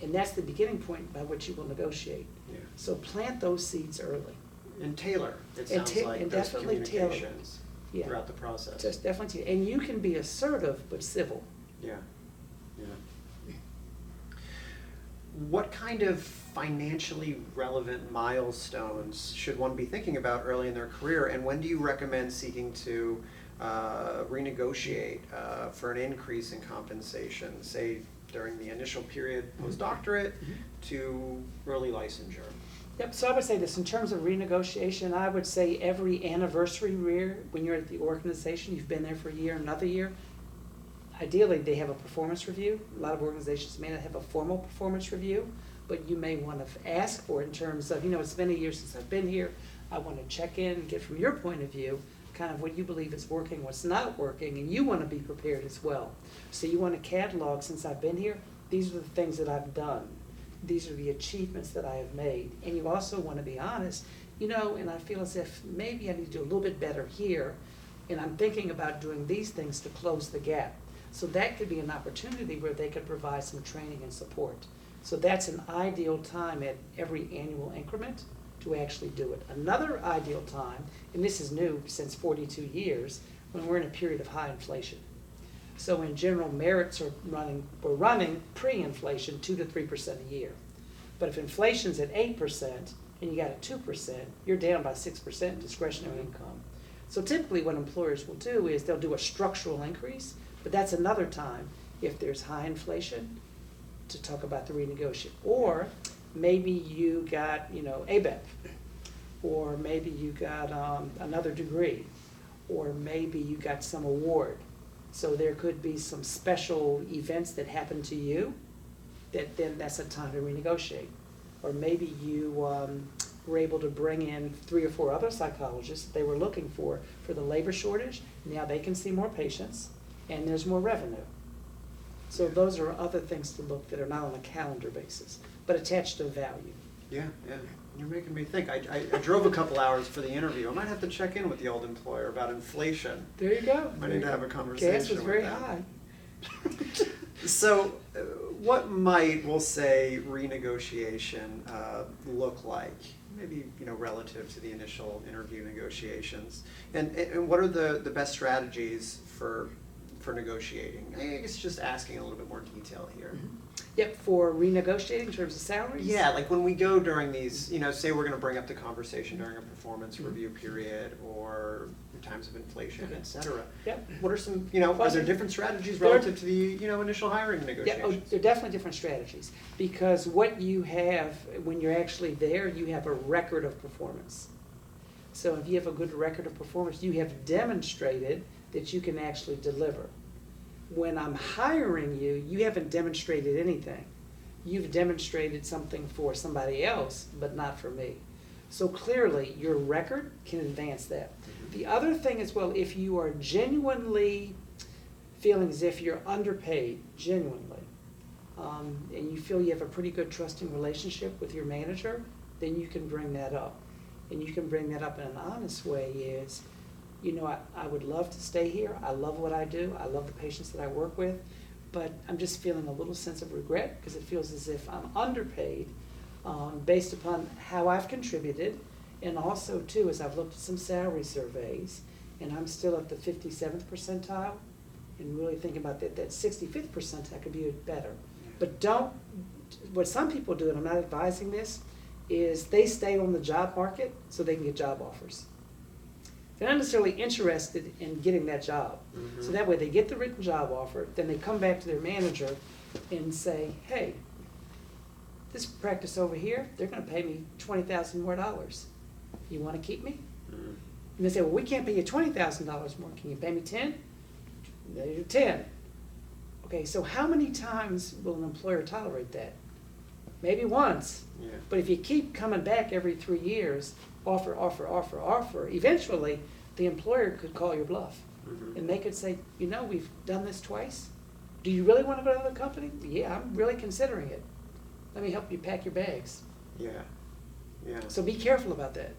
And that's the beginning point by which you will negotiate. Yeah. So plant those seeds early. And tailor, it And sounds like, and those definitely tailor. communications Yeah. throughout the process. Just definitely, and you can be assertive but civil. Yeah, yeah. What kind of financially relevant milestones should one be thinking about early in their career, and when do you recommend seeking to renegotiate for an increase in compensation, say during the initial period post-doctorate to early licensure? Yep, so I would say this, in terms of renegotiation, I would say every anniversary year, when you're at the organization, you've been there for a year, another year, ideally they have a performance review. A lot of organizations may not have a formal performance review, but you may want to ask for it in terms of, it's been a year since I've been here, I want to check in and get from your point of view kind of what you believe is working, what's not working, and you want to be prepared as well. So you want to catalog, since I've been here, these are the things that I've done. These are the achievements that I have made. And you also want to be honest, and I feel as if maybe I need to do a little bit better here, and I'm thinking about doing these things to close the gap. So that could be an opportunity where they could provide some training and support. So that's an ideal time at every annual increment to actually do it. Another ideal time, and this is new since 42 years, when we're in a period of high inflation. So in general, merits we're running pre-inflation 2 to 3% a year. But if inflation's at 8% and you got a 2%, you're down by 6% in discretionary income. So typically what employers will do is they'll do a structural increase, but that's another time, if there's high inflation, to talk about the renegotiate. Or maybe you got, ABEP, or maybe you got another degree, or maybe you got some award. So there could be some special events that happen to you that's a time to renegotiate. Or maybe you were able to bring in 3 or 4 other psychologists that they were looking for the labor shortage. Now they can see more patients and there's more revenue. So those are other things to look that are not on a calendar basis, but attached to value. Yeah. You're making me think. I drove a couple hours for the interview. I might have to check in with the old employer about inflation. There you go. I need to have a conversation Gas was very with them. high. So what might, we'll say, renegotiation look like? Maybe, relative to the initial interview negotiations. And what are the best strategies for negotiating? I guess just asking a little bit more detail here. Mm-hmm. Yep, for renegotiating in terms of salaries? Yeah, like when we go during these, say we're going to bring up the conversation during a performance review period or times of inflation, et cetera. Yep. What are some, are there different strategies relative to the, initial hiring negotiations? Yeah, there are definitely different strategies, because what you have when you're actually there, you have a record of performance. So if you have a good record of performance, you have demonstrated that you can actually deliver. When I'm hiring you, you haven't demonstrated anything. You've demonstrated something for somebody else, but not for me. So clearly, your record can advance that. The other thing is, well, if you are genuinely feeling as if you're underpaid, genuinely, and you feel you have a pretty good trusting relationship with your manager, then you can bring that up. And you can bring that up in an honest way is, I would love to stay here. I love what I do. I love the patients that I work with. But I'm just feeling a little sense of regret because it feels as if I'm underpaid based upon how I've contributed. And also, too, as I've looked at some salary surveys, and I'm still at the 57th percentile, and really thinking about that 65th percentile could be better. But what some people do, and I'm not advising this, is they stay on the job market so they can get job offers. They're not necessarily interested in getting that job. Mm-hmm. So that way they get the written job offer, then they come back to their manager and say, hey, this practice over here, they're going to pay me $20,000 more. You want to keep me? Mm-hmm. And they say, well, we can't pay you $20,000 more. Can you pay me 10? They do 10. Okay, so how many times will an employer tolerate that? Maybe once. Yeah. But if you keep coming back every 3 years, offer, eventually the employer could call your bluff. Mm-hmm. And they could say, we've done this twice. Do you really want to go to another company? Yeah, I'm really considering it. Let me help you pack your bags. Yeah. So be careful about that.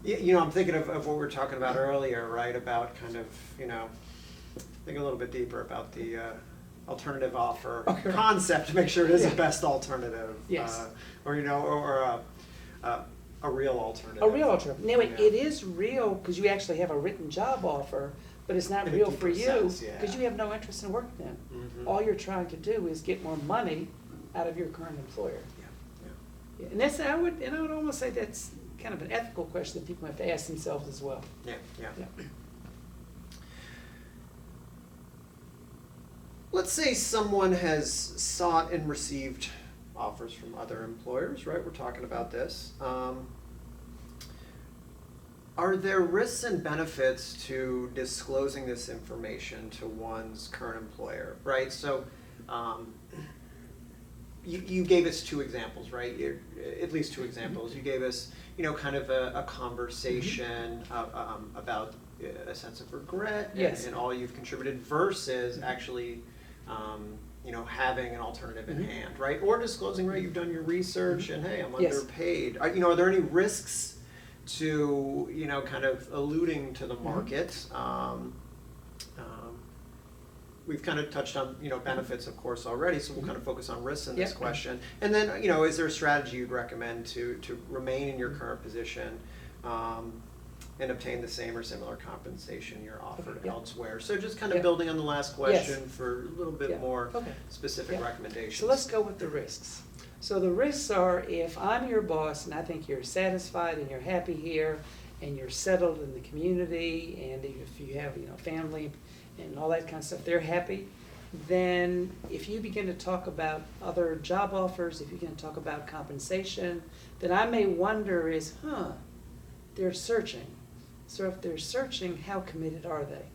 Yeah, I'm thinking of what we were talking about earlier, right? About kind of, think a little bit deeper about the alternative offer concept to make sure it is the best alternative. Yes. Or a real alternative. A real alternative. Now, it is real because you actually have a written job offer, but it's not real for you because you have no interest in working them. Mm-hmm. All you're trying to do is get more money out of your current employer. Yeah. And I would almost say that's kind of an ethical question that people have to ask themselves as well. Yeah. Let's say someone has sought and received offers from other employers, right? We're talking about this. Are there risks and benefits to disclosing this information to one's current employer, right? So you gave us 2 examples, right? At least 2 examples. You gave us, kind of a conversation about a sense of regret and all you've contributed versus actually having an alternative in hand, right? Or disclosing, right, you've done your research and hey, I'm underpaid. Are there any risks to, kind of alluding to the market? We've kind of touched on, benefits, of course, already, so we'll kind of focus on risks in this question. And then, is there a strategy you'd recommend to remain in your current position and obtain the same or similar compensation you're offered Yeah. elsewhere. So just kind of Yeah. building on the last question Yes. for a little bit Yeah. more Okay. specific Yeah. recommendations. So let's go with the risks. So the risks are, if I'm your boss and I think you're satisfied and you're happy here and you're settled in the community, and if you have, family and all that kind of stuff, they're happy, then if you begin to talk about other job offers, if you begin to talk about compensation, then I may wonder they're searching. So if they're searching, how committed are they?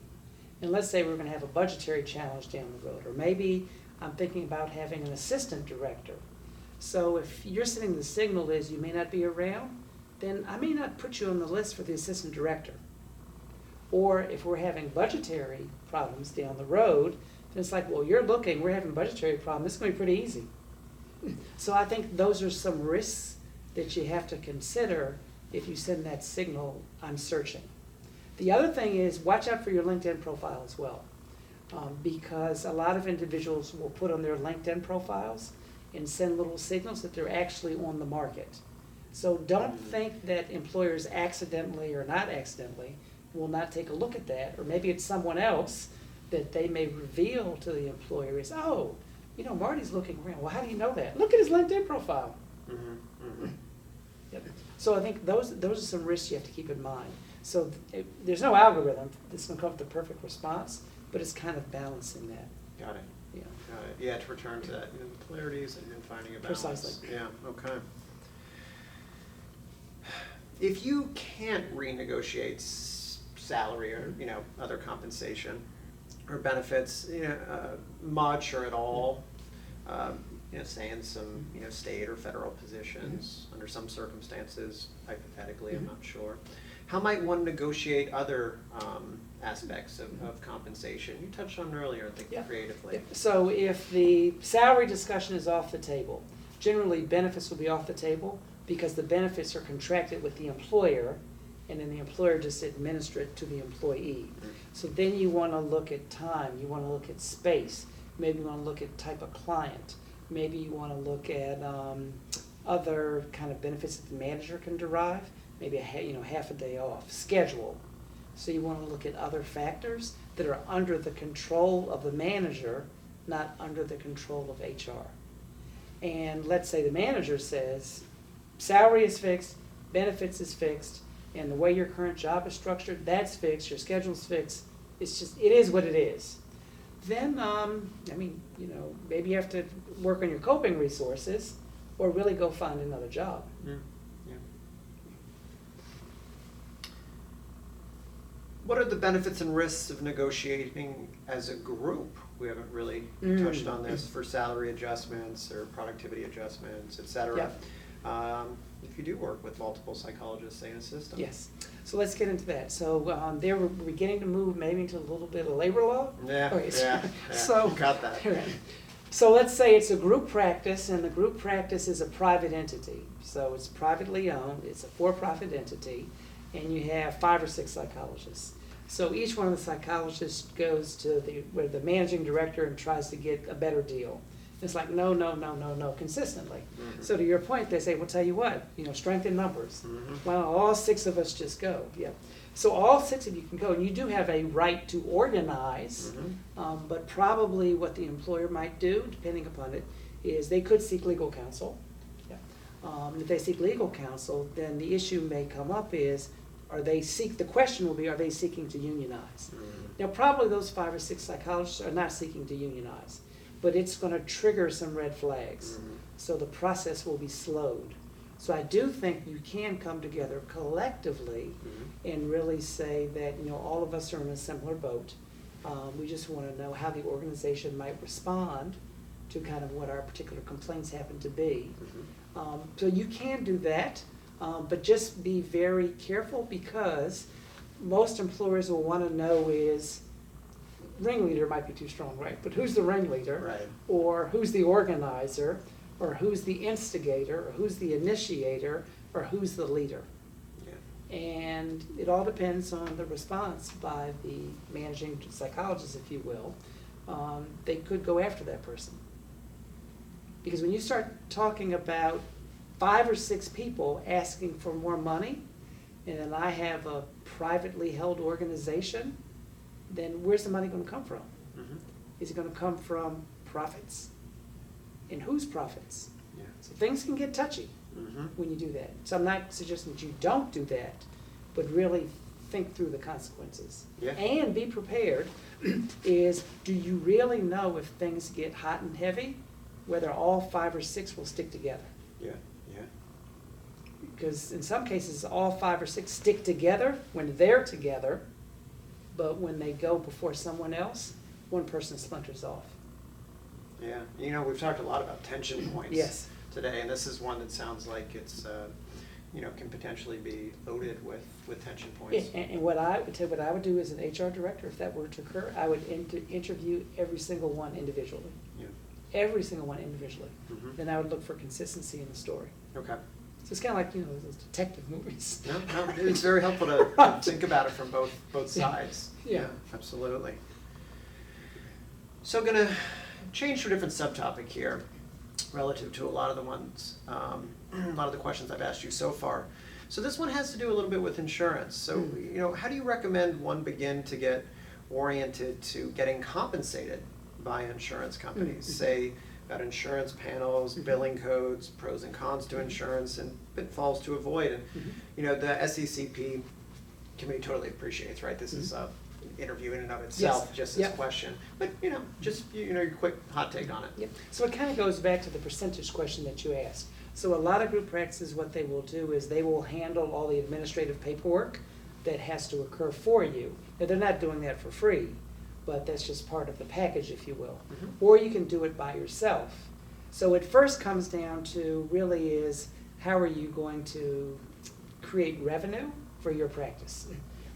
And let's say we're gonna have a budgetary challenge down the road, or maybe I'm thinking about having an assistant director. So if you're sending the signal is you may not be around, then I may not put you on the list for the assistant director. Or if we're having budgetary problems down the road, then it's like, well, you're looking, we're having budgetary problems, this is gonna be pretty easy. So I think those are some risks that you have to consider if you send that signal, I'm searching. The other thing is, watch out for your LinkedIn profile as well. Because a lot of individuals will put on their LinkedIn profiles and send little signals that they're actually on the market. So don't think that employers accidentally or not accidentally will not take a look at that, or maybe it's someone else that they may reveal to the employer is, Marty's looking around. Well, how do you know that? Look at his LinkedIn profile. Yep. So I think those are some risks you have to keep in mind. So there's no algorithm that's going to come up with the perfect response, but it's kind of balancing that. Got it. Yeah. Got it. Yeah, to return to that, the polarities and finding a balance. Precisely. Yeah, okay. If you can't renegotiate salary or, other compensation or benefits, much or at all, say in some, state or federal positions, under some circumstances, hypothetically, I'm not sure. How might one negotiate other aspects of compensation? You touched on earlier, I think, creatively. So if the salary discussion is off the table, generally benefits will be off the table because the benefits are contracted with the employer, and then the employer just administers it to the employee. So then you want to look at time, you want to look at space, maybe you want to look at type of client, maybe you want to look at other kind of benefits that the manager can derive, maybe half a day off, schedule. So you want to look at other factors that are under the control of the manager, not under the control of HR. And let's say the manager says, salary is fixed, benefits is fixed, and the way your current job is structured, that's fixed, your schedule's fixed, it is what it is. Then, maybe you have to work on your coping resources or really go find another job. Yeah. What are the benefits and risks of negotiating as a group? We haven't really touched on this for salary adjustments or productivity adjustments, et cetera. If you do work with multiple psychologists, say, in a system. Yes. So let's get into that. So we're beginning to move maybe into a little bit of labor law. Yeah. So you got that. So let's say it's a group practice, and the group practice is a private entity. So it's privately owned, it's a for-profit entity, and you have 5 or 6 psychologists. So each one of the psychologists goes to the managing director and tries to get a better deal. It's like, no, consistently. So to your point, they say, well, tell you what, strength in numbers. Why don't all 6 of us just go? Yeah. So all 6 of you can go, and you do have a right to organize, but probably what the employer might do, depending upon it, is they could seek legal counsel. Yeah. If they seek legal counsel, then the issue may come up is, the question will be, are they seeking to unionize? Now, probably those 5 or 6 psychologists are not seeking to unionize, but it's going to trigger some red flags. So the process will be slowed. So I do think you can come together collectively and really say that, all of us are in a similar boat. We just want to know how the organization might respond to kind of what our particular complaints happen to be. So you can do that, but just be very careful, because most employers will want to know is, ringleader might be too strong, right? But who's the ringleader? Right. Or who's the organizer? Or who's the instigator? Or who's the initiator? Or who's the leader? Yeah. And it all depends on the response by the managing psychologist, if you will. They could go after that person. Because when you start talking about 5 or 6 people asking for more money, and then I have a privately held organization, then where's the money going to come from? Mhm. Is it going to come from profits? And whose profits? Yeah. So things can get touchy Mhm. when you do that. So I'm not suggesting that you don't do that, but really think through the consequences. Yeah. And be prepared is, do you really know if things get hot and heavy, whether all 5 or 6 will stick together? Yeah. Yeah. Because in some cases, all 5 or 6 stick together when they're together, but when they go before someone else, one person splinters off. Yeah. We've talked a lot about tension points Yes. today, and this is one that sounds like it's, can potentially be loaded with tension points. And what I would tell, what I would do as an HR director, if that were to occur, I would interview every single one individually. Yeah. Every single one individually. Mhm. Then I would look for consistency in the story. Okay. So it's kind of like, those detective movies. No, it's very helpful to think about it from both sides. Yeah. Absolutely. So I'm gonna change to a different subtopic here, relative to a lot of the questions I've asked you so far. So this one has to do a little bit with insurance. So, how do you recommend one begin to get oriented to getting compensated by insurance companies? Say, about insurance panels, billing codes, pros and cons to insurance, and pitfalls to avoid. And, the SECP committee totally appreciates, right? This is an interview in and of itself, Yes. just this Yep. question. But, just, your quick hot take on it. Yep. So it kind of goes back to the percentage question that you asked. So a lot of group practices, what they will do is they will handle all the administrative paperwork that has to occur for you. Now, they're not doing that for free, but that's just part of the package, if you will. Or you can do it by yourself. So it first comes down to really is, how are you going to create revenue for your practice?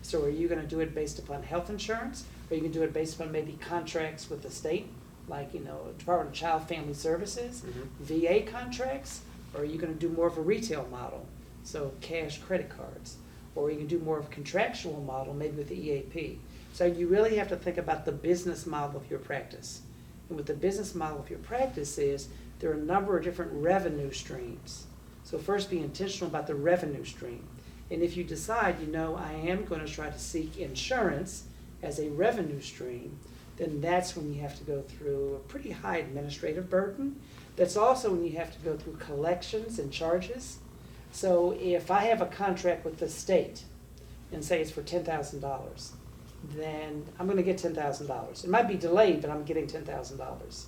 So are you going to do it based upon health insurance? Or you can do it based upon maybe contracts with the state, like, Department of Child Family Services, VA contracts? Or are you going to do more of a retail model, so cash credit cards? Or you can do more of a contractual model, maybe with the EAP. So you really have to think about the business model of your practice. And what the business model of your practice is, there are a number of different revenue streams. So first, be intentional about the revenue stream. And if you decide, I am going to try to seek insurance as a revenue stream, then that's when you have to go through a pretty high administrative burden. That's also when you have to go through collections and charges. So if I have a contract with the state, and say it's for $10,000, then I'm going to get $10,000. It might be delayed, but I'm getting $10,000.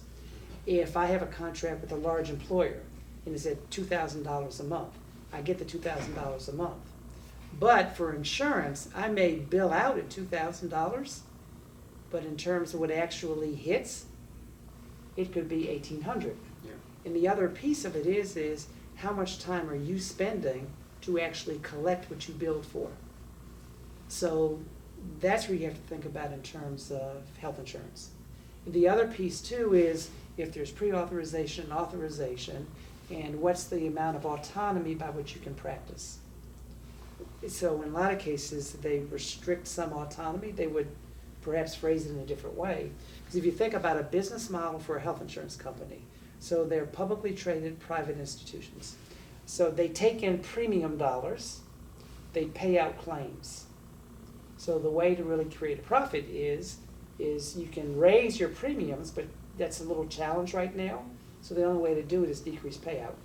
If I have a contract with a large employer, and it's at $2,000 a month, I get the $2,000 a month. But for insurance, I may bill out at $2,000, but in terms of what actually hits, it could be $1,800. Yeah. And the other piece of it is how much time are you spending to actually collect what you billed for? So that's where you have to think about in terms of health insurance. The other piece too is if there's pre-authorization, authorization, and what's the amount of autonomy by which you can practice. So in a lot of cases, they restrict some autonomy. They would perhaps phrase it in a different way. Because if you think about a business model for a health insurance company, so they're publicly traded private institutions. So they take in premium dollars, they pay out claims. So the way to really create a profit is you can raise your premiums, but that's a little challenge right now. So the only way to do it is decrease payout.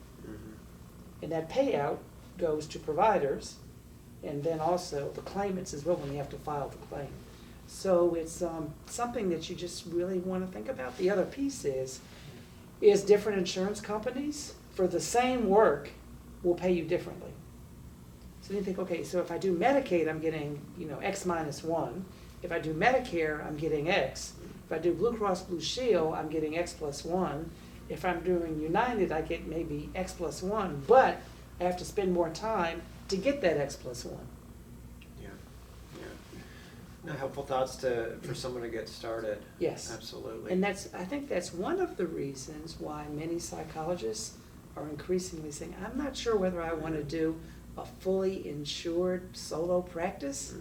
And that payout goes to providers, and then also the claimants as well when they have to file the claim. So it's something that you just really want to think about. The other piece is different insurance companies for the same work will pay you differently. So you think, okay, so if I do Medicaid, I'm getting X minus 1. If I do Medicare, I'm getting X. If I do Blue Cross Blue Shield, I'm getting X plus 1. If I'm doing United, I get maybe X plus 1, but I have to spend more time to get that X plus 1. Yeah. No, helpful thoughts for someone to get started. Yes. Absolutely. And I think that's one of the reasons why many psychologists are increasingly saying, I'm not sure whether I want to do a fully insured solo practice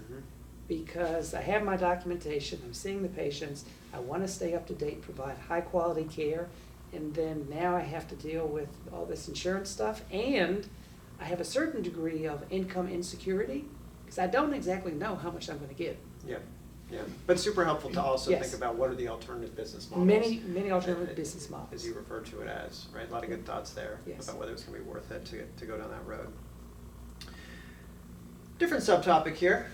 because I have my documentation, I'm seeing the patients, I want to stay up to date, provide high quality care, and then now I have to deal with all this insurance stuff, and I have a certain degree of income insecurity because I don't exactly know how much I'm going to get. Yeah, yeah, but super helpful to also Yes. think about what are the alternative business models. Many alternative business models. As you refer to it as, right? A lot of good thoughts there Yes. about whether it's going to be worth it to go down that road. Different subtopic here,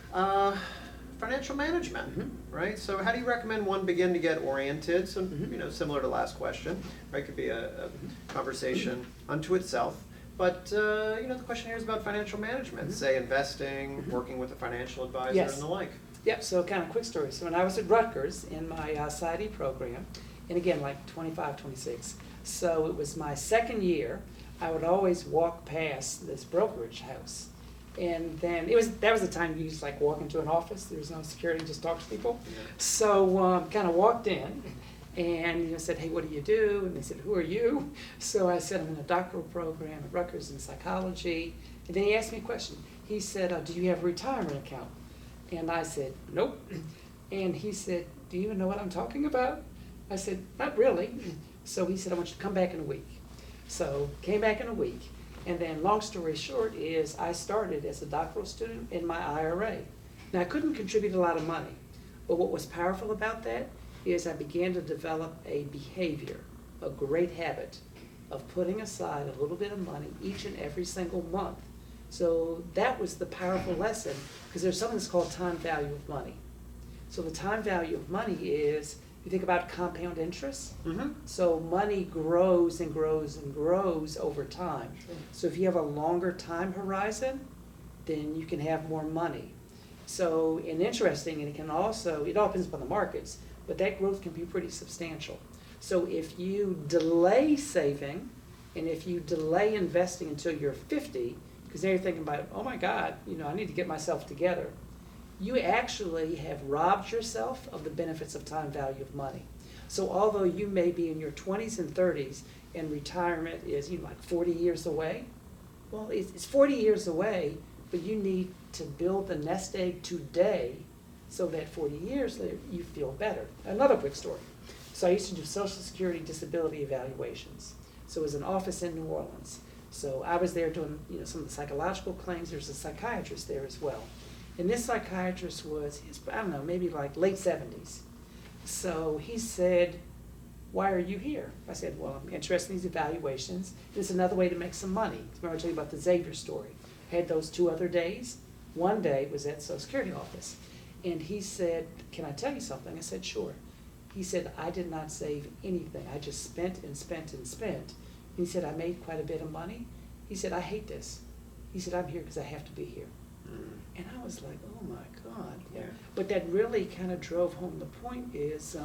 financial management, right? So how do you recommend one begin to get oriented? So, similar to last question, right? Could be a conversation unto itself. But, the question here is about financial management, say investing, working with a financial advisor Yes. and the like. Yep, so kind of quick story. So when I was at Rutgers in my PsyD program, and again, like 25, 26, so it was my second year, I would always walk past this brokerage house. And then that was the time you used to like walk into an office, there was no security, just talk to people. Yeah. So kind of walked in and said, hey, what do you do? And they said, who are you? So I said, I'm in a doctoral program at Rutgers in psychology. And then he asked me a question. He said, do you have a retirement account? And I said, nope. And he said, do you even know what I'm talking about? I said, not really. So he said, I want you to come back in a week. So came back in a week. And then long story short is I started as a doctoral student in my IRA. Now I couldn't contribute a lot of money, but what was powerful about that is I began to develop a behavior, a great habit of putting aside a little bit of money each and every single month. So that was the powerful lesson, because there's something that's called time value of money. So the time value of money is, you think about compound interest. So money grows and grows and grows over time. So if you have a longer time horizon, then you can have more money. So, and interesting, and it all depends upon the markets, but that growth can be pretty substantial. So if you delay saving, and if you delay investing until you're 50, because then you're thinking about, oh my God, I need to get myself together. You actually have robbed yourself of the benefits of time value of money. So although you may be in your 20s and 30s and retirement is like 40 years away, well, it's 40 years away, but you need to build the nest egg today so that 40 years later you feel better. Another quick story. So I used to do Social Security disability evaluations. So it was an office in New Orleans. So I was there doing some of the psychological claims. There's a psychiatrist there as well. And this psychiatrist was, maybe like late 70s. So he said, why are you here? I said, well, I'm interested in these evaluations. It's another way to make some money. Remember I told you about the Xavier story. I had those 2 other days. One day was at Social Security office. And he said, can I tell you something? I said, sure. He said, I did not save anything. I just spent and spent and spent. And he said, I made quite a bit of money. He said, I hate this. He said, I'm here because I have to be here. And I was like, oh my God. Yeah. But that really kind of drove home the point is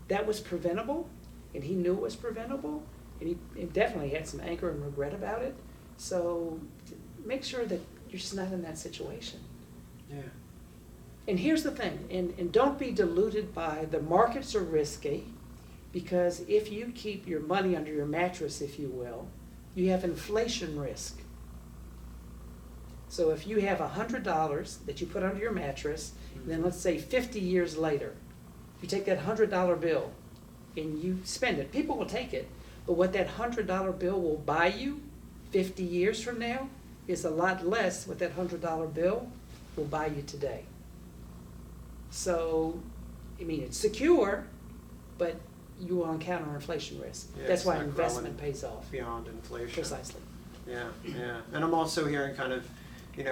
that was preventable, and he knew it was preventable, and he definitely had some anger and regret about it. So make sure that you're just not in that situation. Yeah. And here's the thing, and don't be deluded by the markets are risky, because if you keep your money under your mattress, if you will, you have inflation risk. So if you have $100 that you put under your mattress, and then let's say 50 years later, you take that $100 bill and you spend it, people will take it, but what that $100 bill will buy you 50 years from now is a lot less what that $100 bill will buy you today. So, it's secure, but you will encounter inflation risk. Yeah, That's it's why not investment growing pays off. beyond inflation. Precisely. Yeah, yeah. And I'm also hearing kind of, in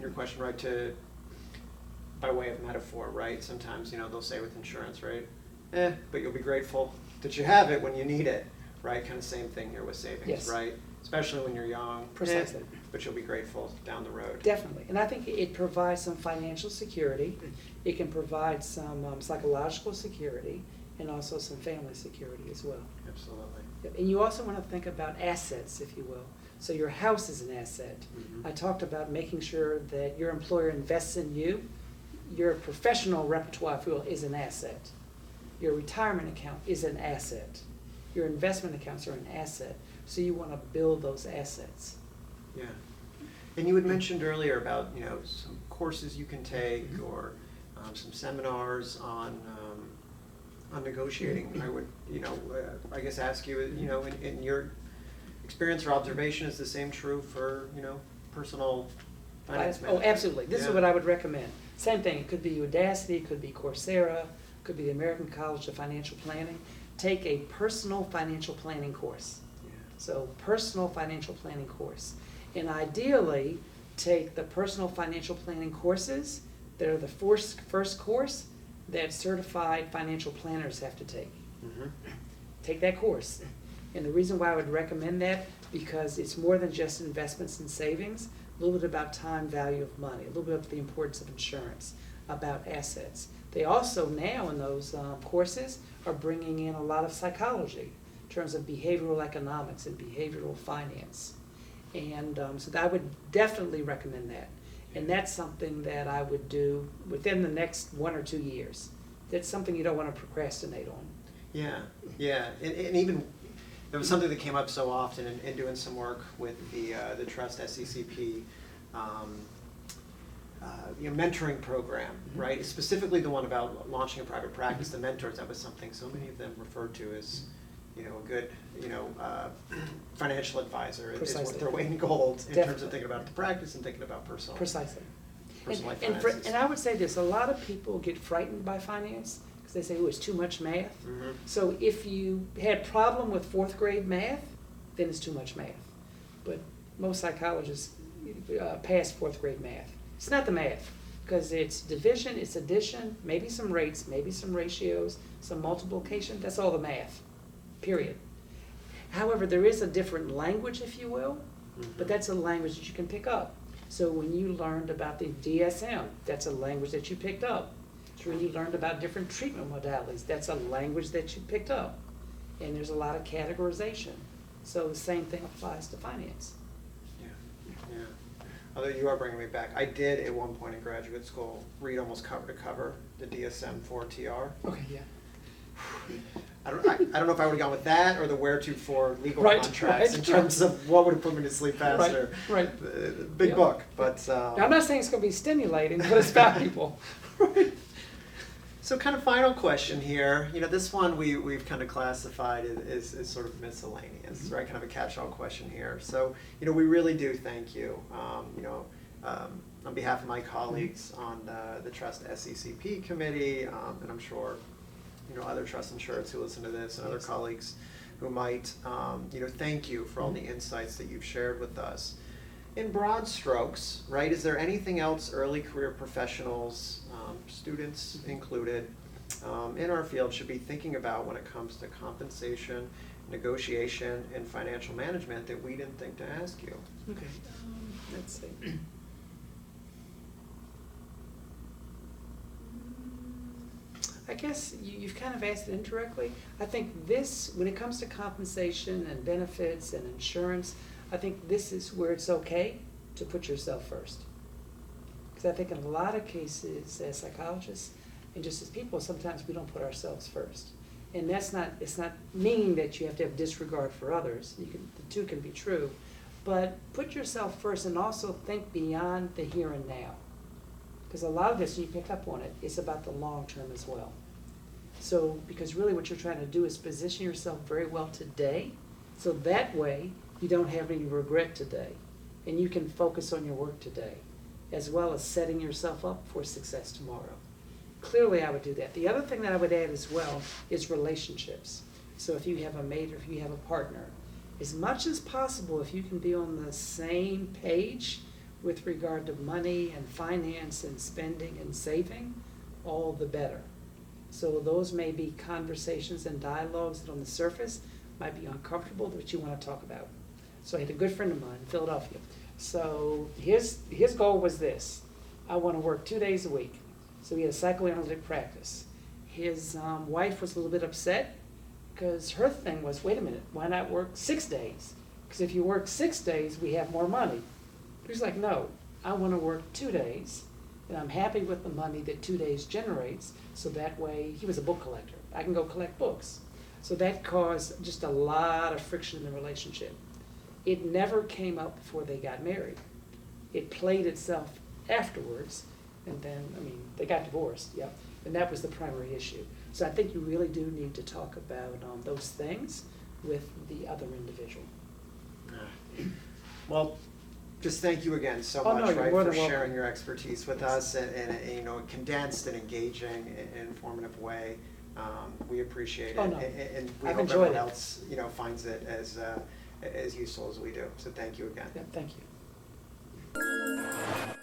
your question, right, by way of metaphor, right? Sometimes, they'll say with insurance, right? But you'll be grateful that you have it when you need it, right? Kind of same thing here with savings, Yes. right? Especially when you're young. Precisely. But you'll be grateful down the road. Definitely. And I think it provides some financial security. It can provide some psychological security and also some family security as well. Absolutely. And you also want to think about assets, if you will. So your house is an asset. I talked about making sure that your employer invests in you. Your professional repertoire, if you will, is an asset. Your retirement account is an asset. Your investment accounts are an asset. So you want to build those assets. Yeah. And you had mentioned earlier about, some courses you can take or some seminars on negotiating. I would, I guess ask you, in your experience or observation, is the same true for, personal Finance Oh, management. absolutely. This is Yeah. what I would recommend. Same thing. It could be Udacity, it could be Coursera, it could be the American College of Financial Planning. Take a personal financial planning course. Yeah. So personal financial planning course. And ideally, take the personal financial planning courses that are the first course that certified financial planners have to take. Mhm. Take that course. And the reason why I would recommend that, because it's more than just investments and savings, a little bit about time value of money, a little bit about the importance of insurance, about assets. They also now in those courses are bringing in a lot of psychology in terms of behavioral economics and behavioral finance. And so I would definitely recommend that. And that's something that I would do within the next 1 or 2 years. That's something you don't want to procrastinate on. Yeah, yeah, and even, it was something that came up so often in doing some work with the Trust SECP, mentoring program, right? Specifically the one about launching a private practice, the mentors, that was something so many of them referred to as, a good, financial advisor. It's Precisely. worth their weight in gold in terms Definitely. of thinking about the practice and thinking about personal life finances. And I would say this, a lot of people get frightened by finance because they say, oh, it's too much math. Mhm. So if you had problem with 4th grade math, then it's too much math. But most psychologists pass 4th grade math. It's not the math, because it's division, it's addition, maybe some rates, maybe some ratios, some multiplication, that's all the math, period. However, there is a different language, if you will, but that's a language that you can pick up. So when you learned about the DSM, that's a language that you picked up. When you learned about different treatment modalities, that's a language that you picked up. And there's a lot of categorization. So the same thing applies to finance. Yeah. Although you are bringing me back, I did at one point in graduate school read almost cover to cover the DSM-4 TR. Okay, yeah. I don't know if I would have gone with that or the where to for legal Right, contracts in right. terms of what would have put me to sleep faster. Right. Big Yeah. book, but. Now, I'm not saying it's going to be stimulating, but it's valuable. Right. So kind of final question here, this one we've kind of classified as sort of miscellaneous, right? Kind of a catch-all question here. So, we really do thank you, on behalf of my colleagues on the Trust SECP committee, and I'm sure, other trust insurers who listen to this and other colleagues who might, thank you for all the insights that you've shared with us. In broad strokes, right, is there anything else early career professionals, students included, in our field should be thinking about when it comes to compensation, negotiation, and financial management that we didn't think to ask you? Okay, let's see. I guess you've kind of asked it indirectly. I think this, when it comes to compensation and benefits and insurance, I think this is where it's okay to put yourself first. Because I think in a lot of cases as psychologists and just as people, sometimes we don't put ourselves first. And it's not meaning that you have to have disregard for others. The two can be true. But put yourself first and also think beyond the here and now. Because a lot of this, when you pick up on it, is about the long term as well. So, because really what you're trying to do is position yourself very well today, so that way you don't have any regret today. And you can focus on your work today, as well as setting yourself up for success tomorrow. Clearly, I would do that. The other thing that I would add as well is relationships. So if you have a mate or if you have a partner, as much as possible, if you can be on the same page with regard to money and finance and spending and saving, all the better. So those may be conversations and dialogues that on the surface might be uncomfortable, but you want to talk about. So I had a good friend of mine in Philadelphia. So his goal was this: I want to work 2 days a week. So he had a psychoanalytic practice. His wife was a little bit upset because her thing was, wait a minute, why not work 6 days? Because if you work 6 days, we have more money. He's like, no, I want to work 2 days, and I'm happy with the money that 2 days generates, so that way, he was a book collector. I can go collect books. So that caused just a lot of friction in the relationship. It never came up before they got married. It played itself afterwards, and then, they got divorced, yeah, and that was the primary issue. So I think you really do need to talk about those things with the other individual. Well, just thank you again so Oh, no, much, you're right, more for than welcome. sharing your expertise with us in a, you know, condensed and engaging and informative way. We appreciate it. Oh, no. And we I've hope enjoyed everyone it. else, you know, finds it as useful as we do. So thank you again. Yeah, thank you.